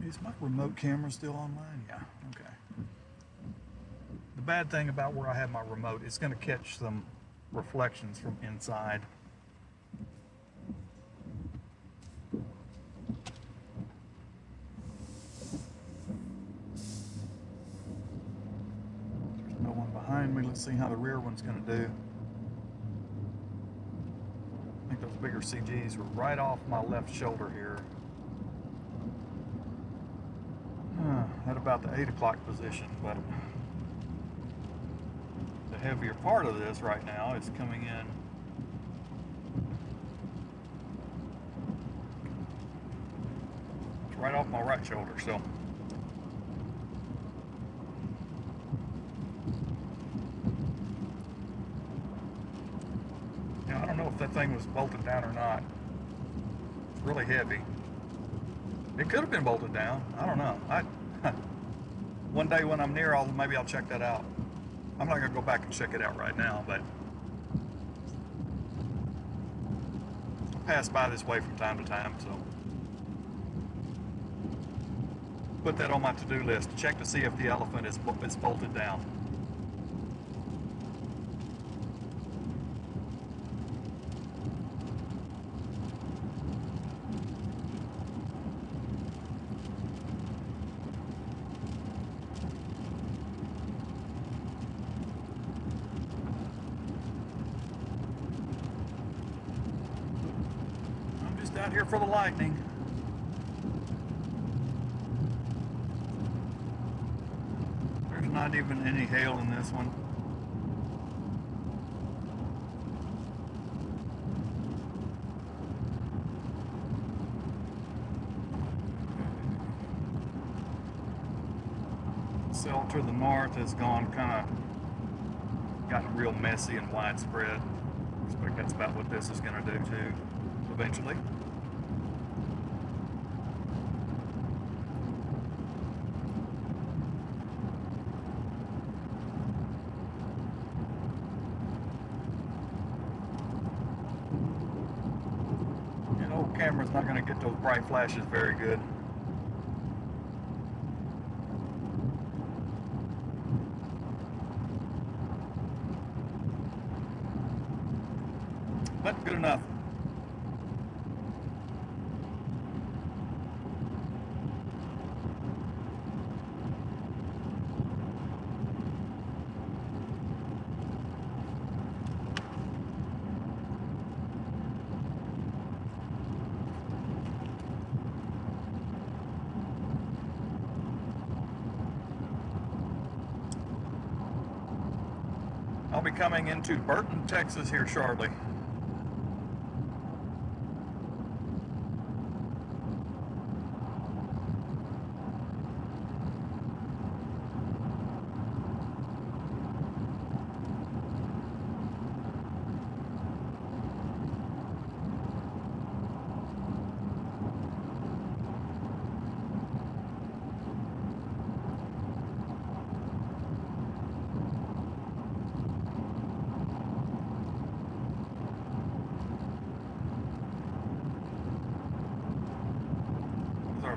Is my remote camera still online? Yeah, okay. The bad thing about where I have my remote, it's gonna catch some reflections from inside. No one behind me. Let's see how the rear one's going to do. I think those bigger CGs were right off my left shoulder here. At about the 8 o'clock position, but the heavier part of this right now is coming in. It's right off my right shoulder, so. I don't know if that thing was bolted down or not. It's really heavy. It could have been bolted down. I don't know. One day when I'm near, maybe I'll check that out. I'm not gonna go back and check it out right now, but I pass by this way from time to time, so put that on my to-do list. Check to see if the elephant is bolted down. Out here for the lightning. There's not even any hail in this one. Cell to the north has gotten real messy and widespread. I expect that's about what this is going to do too, eventually. Camera's not going to get those bright flashes very good. But good enough. I'll be coming into Burton, Texas here shortly.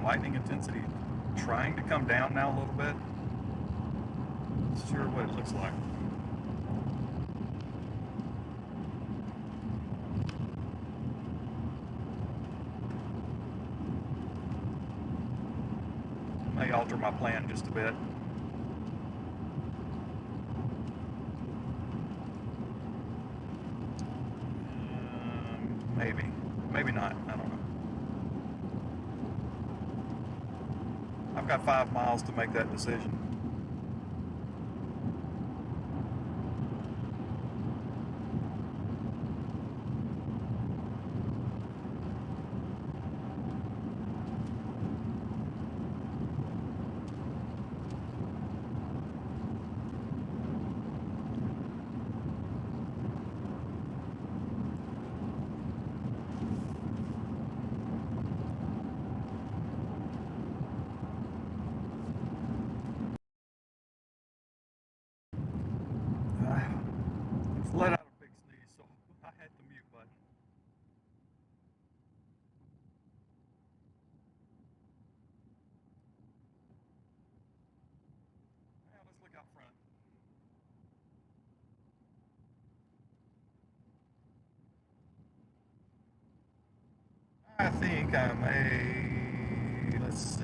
Lightning intensity trying to come down now a little bit. Not sure what it looks like. May alter my plan just a bit. Maybe not. I don't know. I've got 5 miles to make that decision. think I may, let's see. I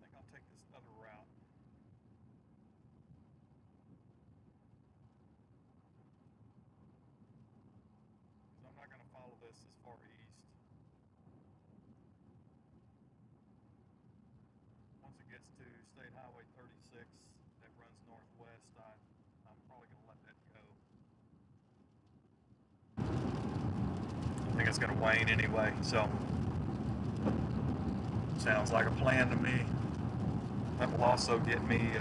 think I'll take this other route. So I'm not going to follow this as far east. Once it gets to State Highway 36 that runs northwest, I'm probably going to let that go. I think it's going to wane anyway, so sounds like a plan to me. That will also get me,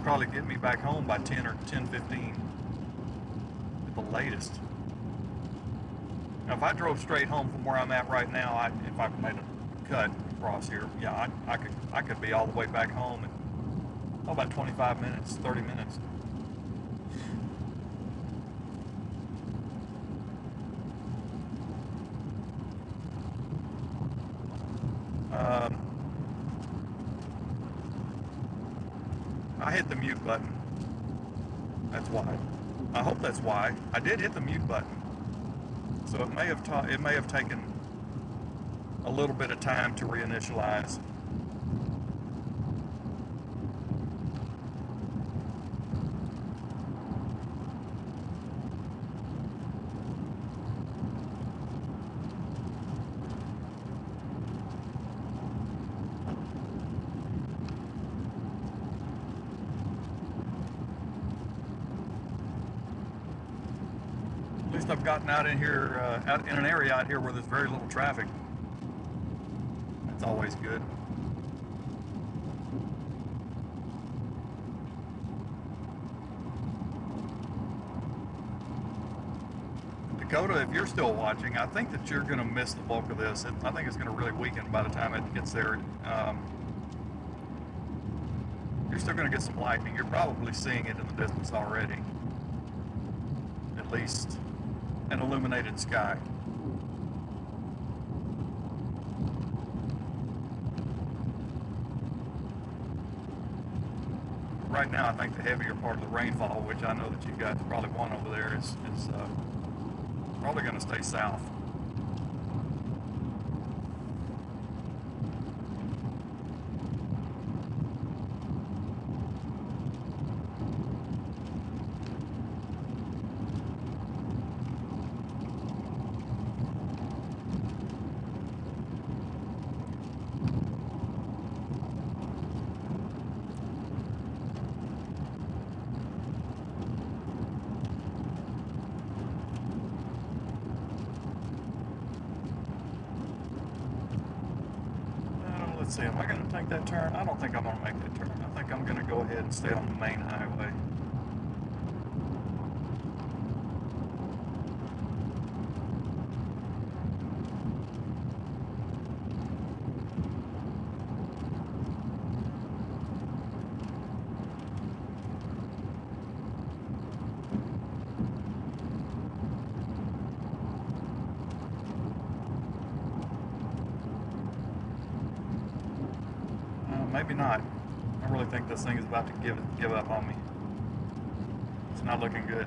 probably get me back home by 10 or 10:15 at the latest. Now, if I drove straight home from where I'm at right now, if I made a cut across here, yeah, I could be all the way back home in about 25 minutes, 30 minutes. I hit the mute button. That's why. I hope that's why. I did hit the mute button. So it may have taken a little bit of time to reinitialize. At least I've gotten out in here, out in an area out here where there's very little traffic. That's always good. Dakota, if you're still watching, I think that you're going to miss the bulk of this. I think it's going to really weaken by the time it gets there. You're still going to get some lightning. You're probably seeing it in the distance already. At least an illuminated sky. Right now, I think the heavier part of the rainfall, which I know that you guys probably want over there, is probably going to stay south. Let's see, am I going to take that turn? I don't think I'm going to make that turn. I think I'm going to go ahead and stay on the main highway. Maybe not. I really think this thing is about to give up on me. It's not looking good.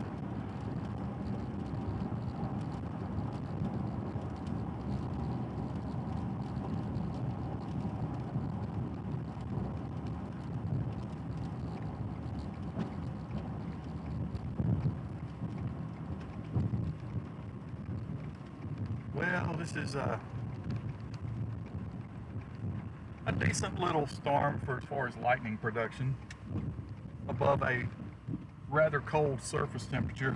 Well, this is a decent little storm for as far as lightning production, above a rather cold surface temperature.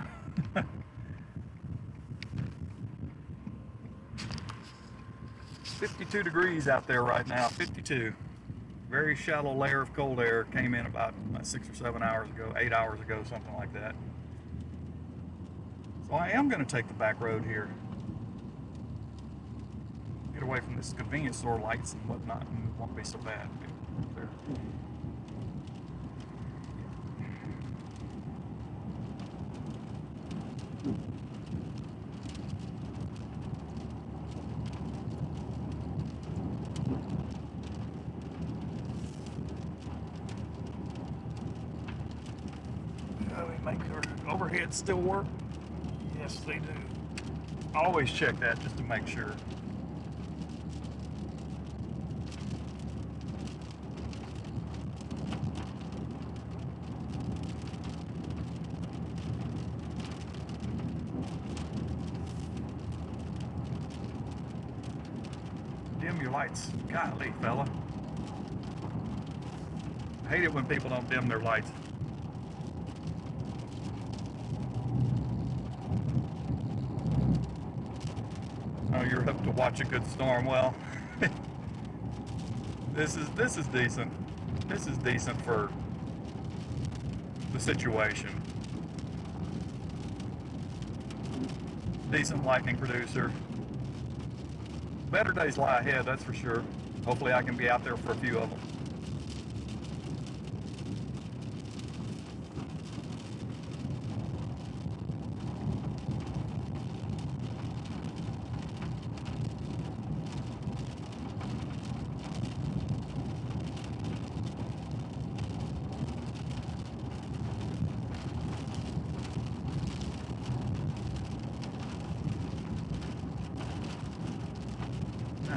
52 degrees out there right now, 52. Very shallow layer of cold air came in about 6 or 7 hours ago, 8 hours ago, something like that. So I am going to take the back road here. Get away from this convenience store lights and whatnot, and it won't be so bad. There. make sure overheads still work. Yes, they do. Always check that just to make sure. Dim your lights. Golly, fella. I hate it when people don't dim their lights. Oh, you're up to watch a good storm. Well, this is decent. This is decent for the situation. Decent lightning producer. Better days lie ahead, that's for sure. Hopefully I can be out there for a few of them.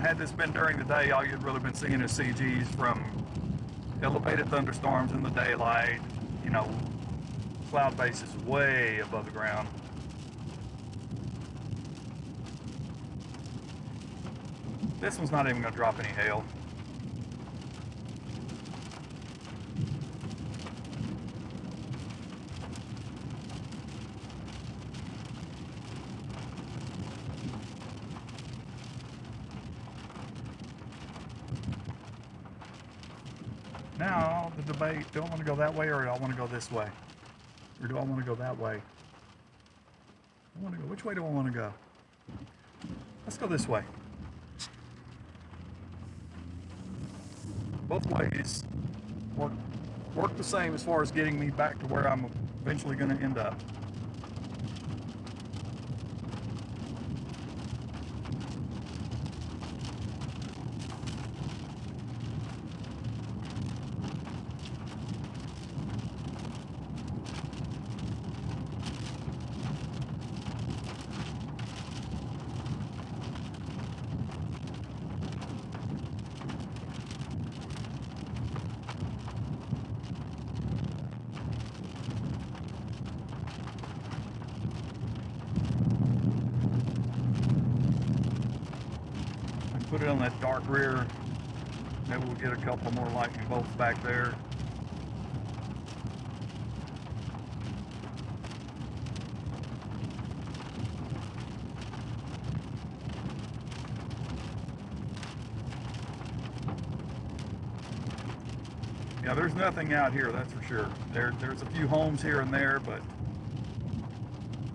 Had this been during the day, all you'd really been seeing is CGs from elevated thunderstorms in the daylight. You know, cloud base is way above the ground. This one's not even going to drop any hail. Now, the debate, do I want to go that way or do I want to go this way? Or do I want to go that way? Which way do I want to go? Let's go this way. Both ways work the same as far as getting me back to where I'm eventually going to end up. Put it on that dark rear. Maybe we'll get a couple more lightning bolts back there. Yeah, there's nothing out here, that's for sure. There's a few homes here and there, but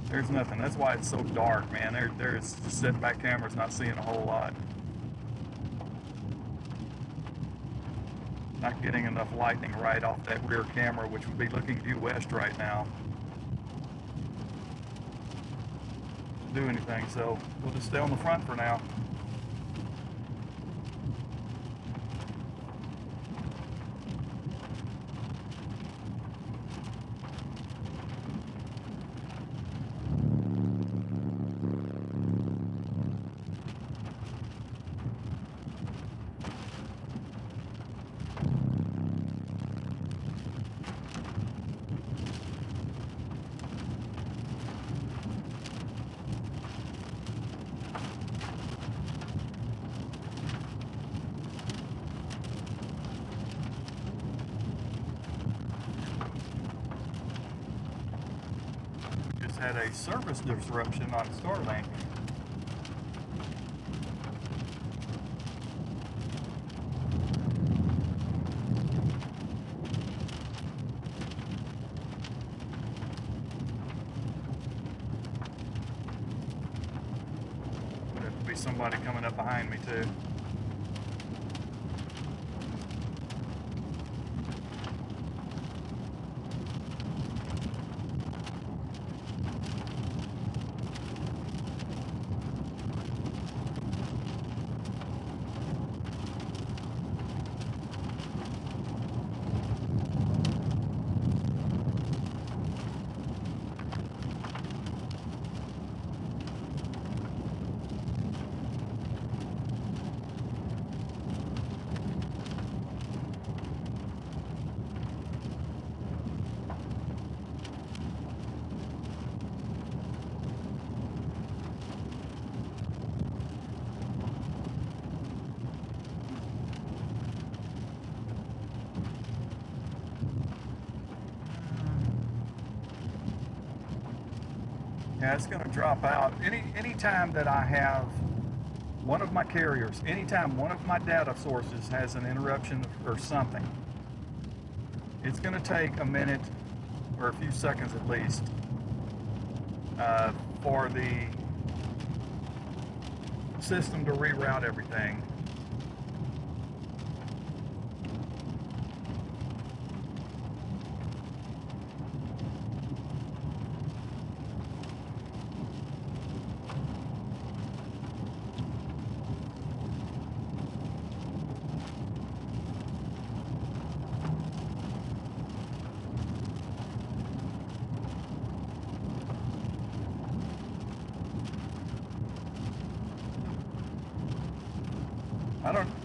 there's nothing. That's why it's so dark, man. There's just sitting back cameras not seeing a whole lot. Not getting enough lightning right off that rear camera, which would be looking due west right now, to do anything. So we'll just stay on the front for now. Had a service disruption on Starlink. Would have to be somebody coming up behind me too. Yeah, it's going to drop out. Any time that I have one of my carriers, anytime one of my data sources has an interruption or something, it's going to take a minute or a few seconds at least for the system to reroute everything.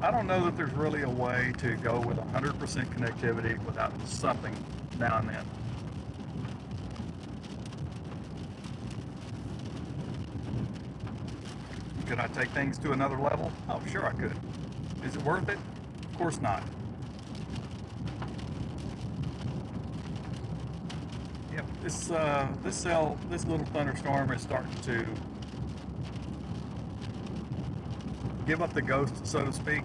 I don't know that there's really a way to go with 100% connectivity without something now and then. Could I take things to another level? Oh, sure I could. Is it worth it? Of course not. Yep, this little thunderstorm is starting to give up the ghost, so to speak.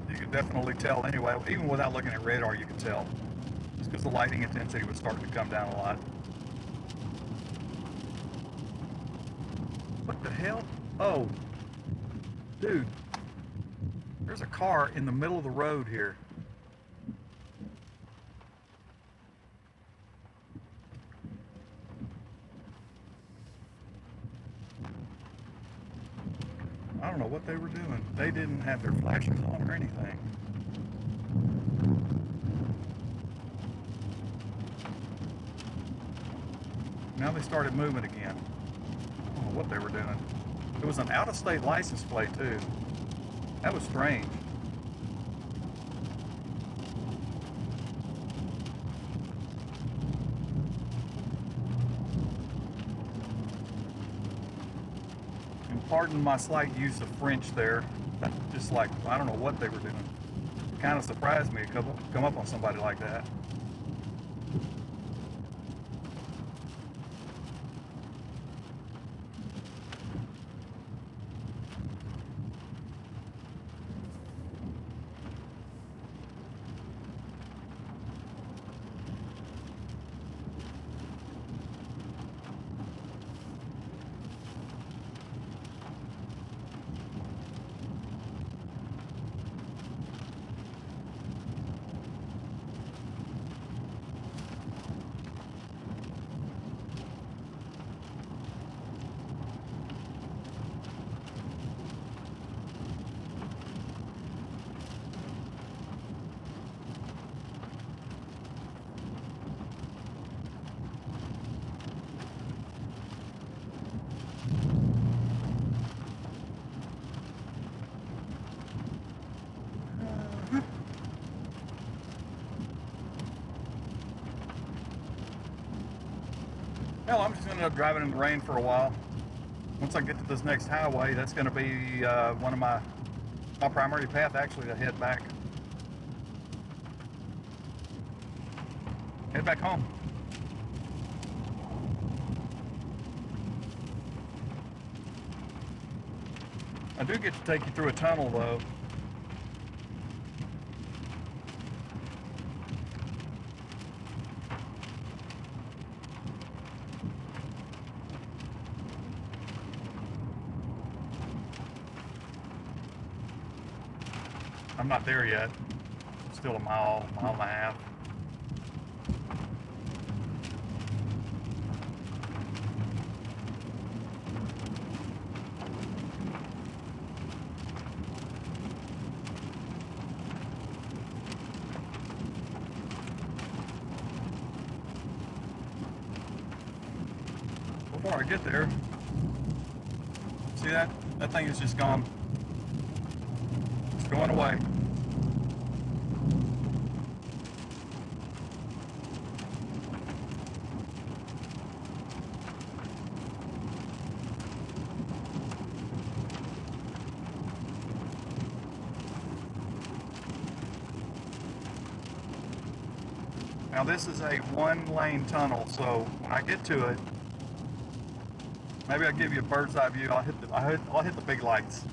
You can definitely tell anyway, even without looking at radar, you can tell. Just because the lightning intensity was starting to come down a lot. What the hell? Oh, dude. There's a car in the middle of the road here. I don't know what they were doing. They didn't have their flashers on or anything. Now they started moving again. I don't know what they were doing. It was an out-of-state license plate too. That was strange. And pardon my slight use of French there. Just like, I don't know what they were doing. It kind of surprised me to come up on somebody like that. Hell, I'm just going to end up driving in the rain for a while. Once I get to this next highway, that's going to be one of my primary path actually to head back home. I do get to take you through a tunnel though. I'm not there yet. Still a mile and a half. Before I get there, see that? That thing is just gone. It's going away. Now this is a one-lane tunnel, so when I get to it, maybe I'll give you a bird's eye view. I'll hit the big lights.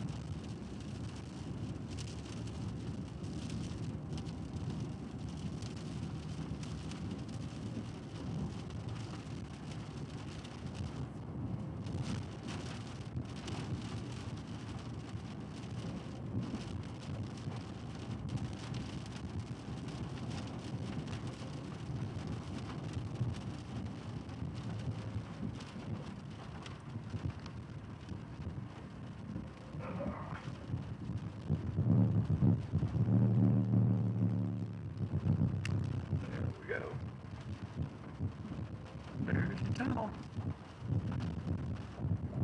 There's the tunnel.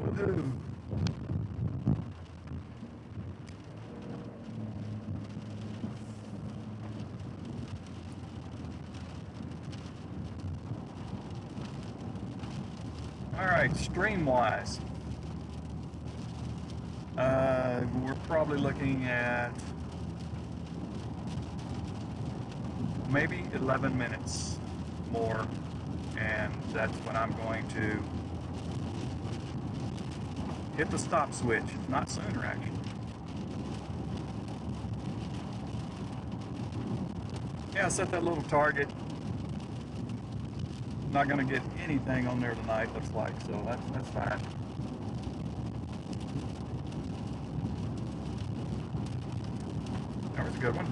Woohoo! Alright, stream-wise, we're probably looking at maybe 11 minutes more, and that's when I'm going to hit the stop switch. Not sooner, actually. Yeah, I set that little target. Not going to get anything on there tonight, looks like, so that's fine. That was a good one.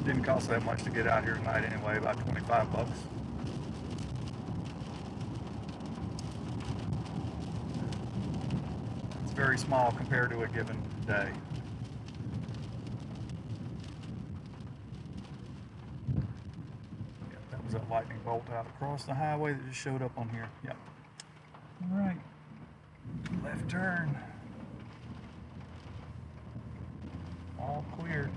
Didn't cost that much to get out here tonight anyway, about 25 bucks. It's very small compared to a given day. Yep, that was a lightning bolt out across the highway that just showed up on here. Yep. All right. Left turn. All cleared.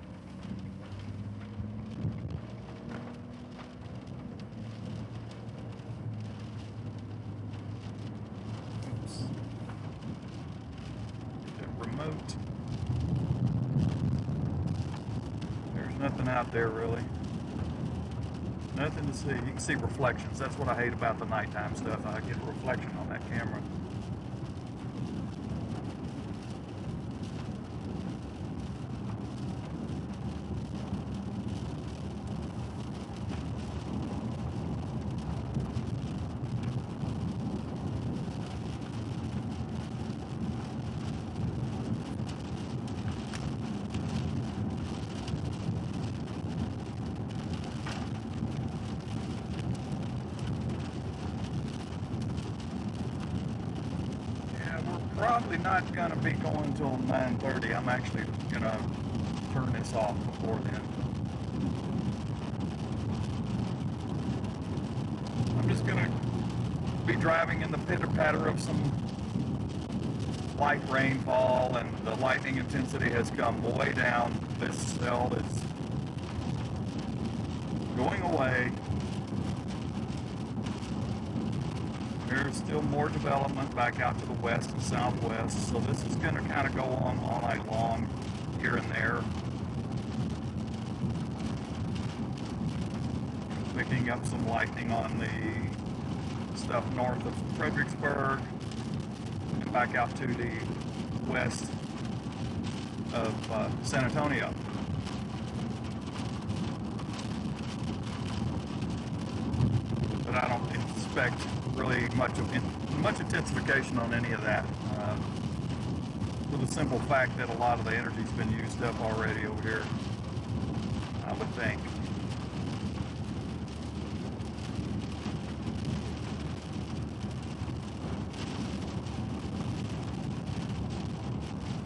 Remote. There's nothing out there really. Nothing to see. You can see reflections. That's what I hate about the nighttime stuff. I get a reflection on that camera. Probably not going to be going until 9:30. I'm actually going to turn this off before then. I'm just going to be driving in the pitter-patter of some light rainfall, and the lightning intensity has come way down. This cell is going away. There's still more development back out to the west and southwest, so this is going to kind of go on all night long, here and there. Picking up some lightning on the stuff north of Fredericksburg and back out to the west of San Antonio. But I don't expect really much intensification on any of that, for the simple fact that a lot of the energy's been used up already over here, I would think.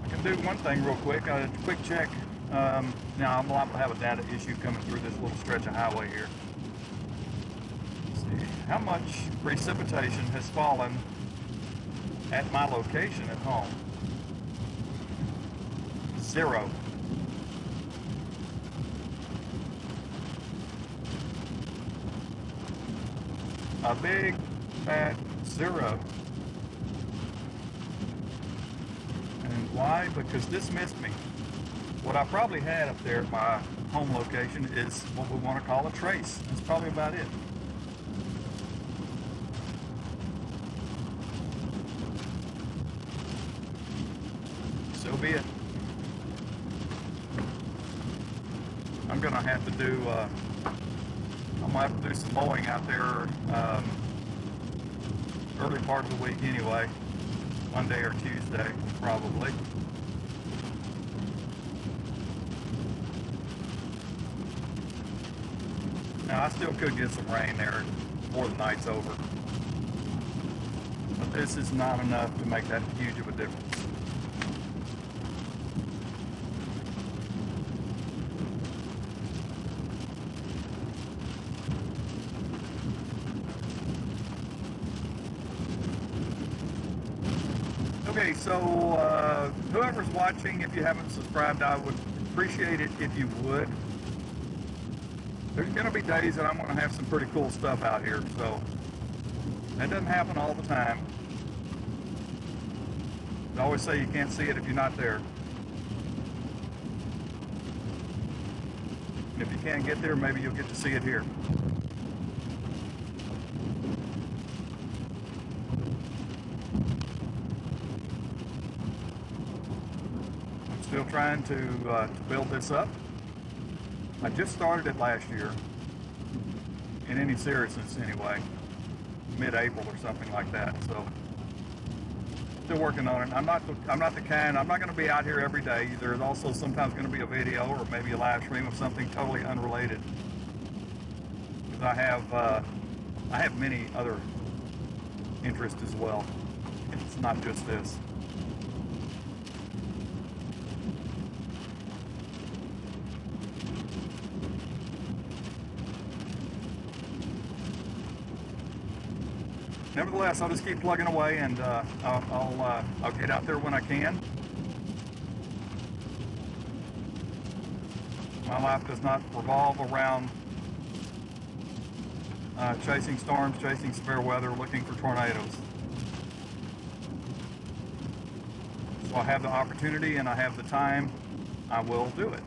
I can do one thing real quick, a quick check. Now I'm liable to have a data issue coming through this little stretch of highway here. How much precipitation has fallen at my location at home? 0. A big fat 0. And why? Because this missed me. What I probably had up there at my home location is what we want to call a trace. That's probably about it. So be it. I'm gonna have to do some mowing out there early part of the week anyway, Monday or Tuesday probably. Now I still could get some rain there before the night's over, but this is not enough to make that huge of a difference. Okay, so whoever's watching, if you haven't subscribed, I would appreciate it if you would. There's going to be days that I'm going to have some pretty cool stuff out here, so that doesn't happen all the time. I always say you can't see it if you're not there. If you can't get there, maybe you'll get to see it here. I'm still trying to build this up. I just started it last year, in any seriousness anyway, mid-April or something like that. So, still working on it. I'm not the kind. I'm not going to be out here every day. There's also sometimes going to be a video or maybe a live stream of something totally unrelated. Because I have many other interests as well. It's not just this. Nevertheless, I'll just keep plugging away, and I'll get out there when I can. My life does not revolve around chasing storms, chasing severe weather, looking for tornadoes. So I have the opportunity and I have the time, I will do it.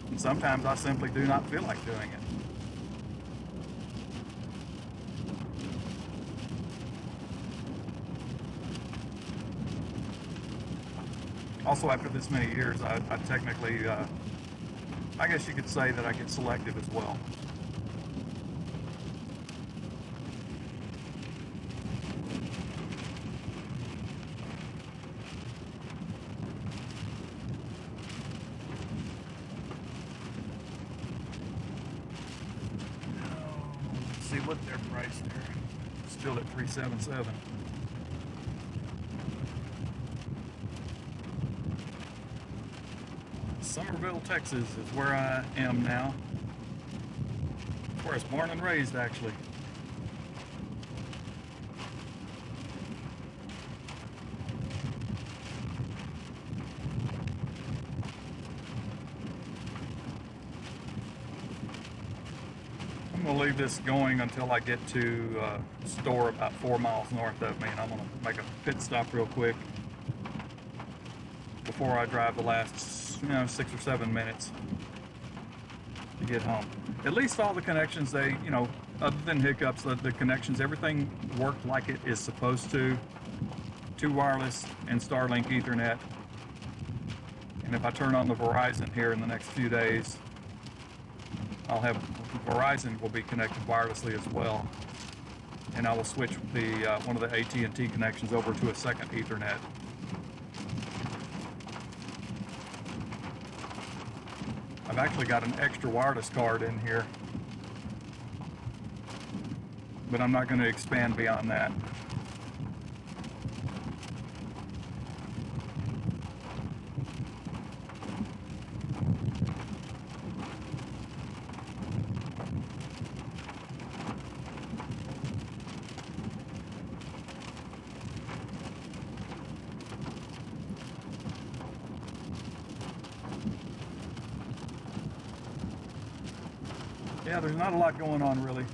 And sometimes I simply do not feel like doing it. Also, after this many years, I technically, I guess you could say that I get selective as well. Let's see what their price there. Still at $377. Somerville, Texas is where I am now. Where I was born and raised, actually. I'm going to leave this going until I get to a store about 4 miles north of me, and I'm going to make a pit stop real quick before I drive the last 6 or 7 minutes to get home. At least all the connections, they, other than hiccups, the connections, everything worked like it is supposed to. 2 wireless and Starlink Ethernet. And if I turn on the Verizon here in the next few days, I'll have Verizon will be connected wirelessly as well. And I will switch the one of the AT&T connections over to a second Ethernet. I've actually got an extra wireless card in here, but I'm not going to expand beyond that. Yeah, there's not a lot going on really.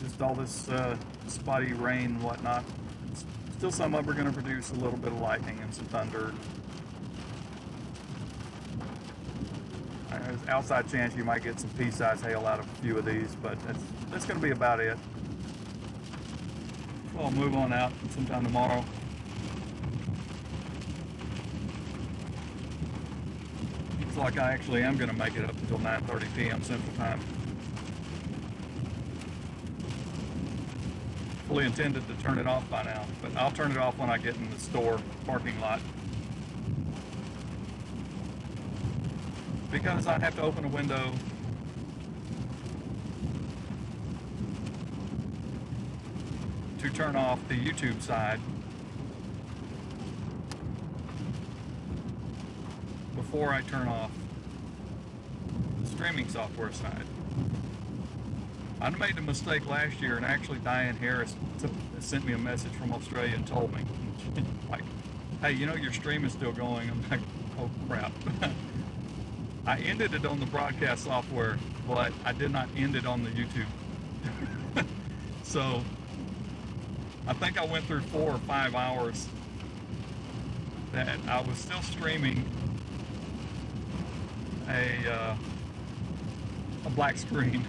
Just all this spotty rain and whatnot. Still, some of them are going to produce a little bit of lightning and some thunder. There's outside chance you might get some pea-sized hail out of a few of these, but that's going to be about it. So I'll move on out sometime tomorrow. Looks like I actually am going to make it up until 9:30 p.m. Central Time. Fully intended to turn it off by now, but I'll turn it off when I get in the store parking lot. Because I'd have to open a window to turn off the YouTube side before I turn off the streaming software side. I made a mistake last year, and actually Diane Harris sent me a message from Australia and told me, like, hey, you know your stream is still going. I'm like, oh crap. I ended it on the broadcast software, but I did not end it on the YouTube. So I think I went through 4 or 5 hours that I was still streaming a black screen.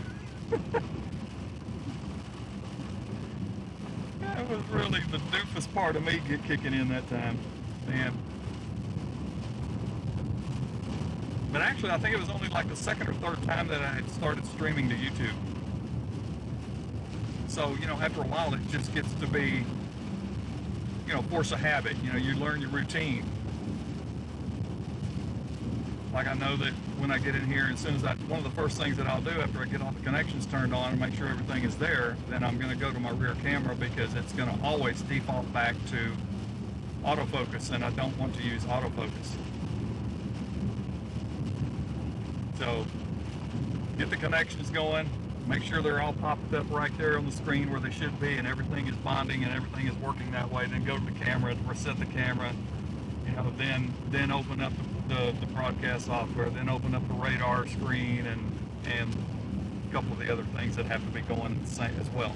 That was really the doofus part of me kicking in that time, man. But actually, I think it was only like the second or third time that I had started streaming to YouTube. So, you know, after a while, it just gets to be, you know, force of habit. You know, you learn your routine. Like, I know that when I get in here, as soon as one of the first things that I'll do after I get all the connections turned on and make sure everything is there, then I'm going to go to my rear camera, because it's going to always default back to autofocus, and I don't want to use autofocus. So get the connections going, make sure they're all popped up right there on the screen where they should be, and everything is bonding and everything is working that way. Then go to the camera, reset the camera, you know, then open up the broadcast software, then open up the radar screen, and a couple of the other things that have to be going the same as well.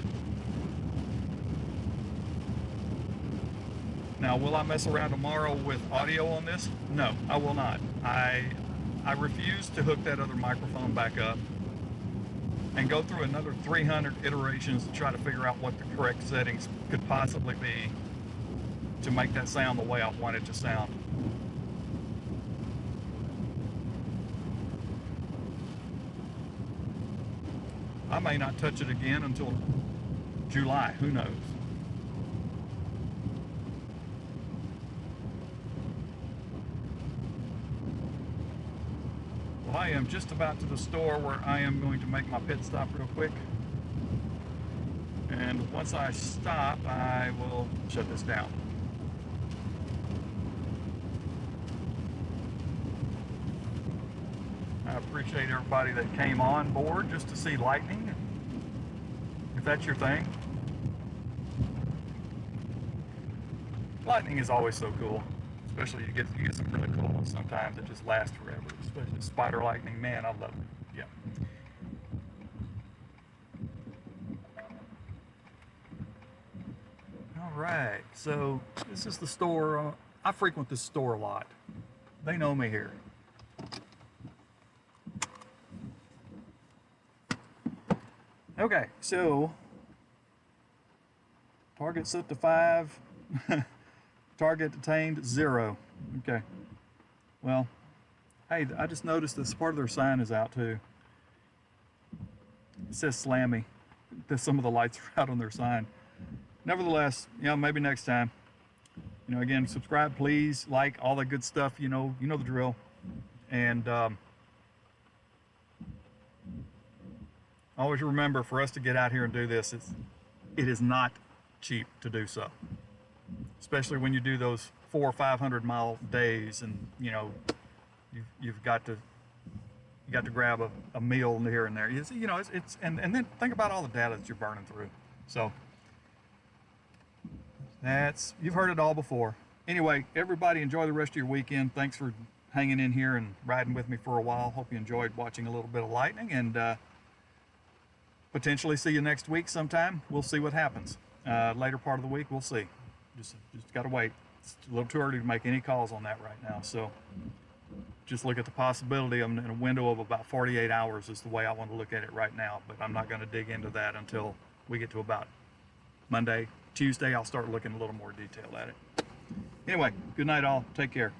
Now, will I mess around tomorrow with audio on this? No, I will not. I refuse to hook that other microphone back up and go through another 300 iterations to try to figure out what the correct settings could possibly be to make that sound the way I want it to sound. I may not touch it again until July, who knows? Well, I am just about to the store where I am going to make my pit stop real quick. And once I stop, I will shut this down. I appreciate everybody that came on board just to see lightning, if that's your thing. Lightning is always so cool, especially you get some really cool ones sometimes that just last forever, especially spider lightning. Man, I love it. Yeah. All right, so this is the store. I frequent this store a lot. They know me here. Okay, so target set to 5, target attained 0. Okay, well, hey, I just noticed this part of their sign is out too. It says Slammy. Some of the lights are out on their sign. Nevertheless, you know, maybe next time. You know, again, subscribe, please, like, all that good stuff. You know the drill. And always remember, for us to get out here and do this, it is not cheap to do so. Especially when you do those 400 or 500 mile days, and you know you've got to grab a meal here and there. You know, and then think about all the data that you're burning through. So you've heard it all before. Anyway, everybody, enjoy the rest of your weekend. Thanks for hanging in here and riding with me for a while. Hope you enjoyed watching a little bit of lightning, and potentially see you next week sometime. We'll see what happens. Later part of the week, we'll see. Just got to wait. It's a little too early to make any calls on that right now. So just look at the possibility of in a window of about 48 hours is the way I want to look at it right now, but I'm not going to dig into that until we get to about Monday. Tuesday, I'll start looking a little more detail at it. Anyway, good night all. Take care.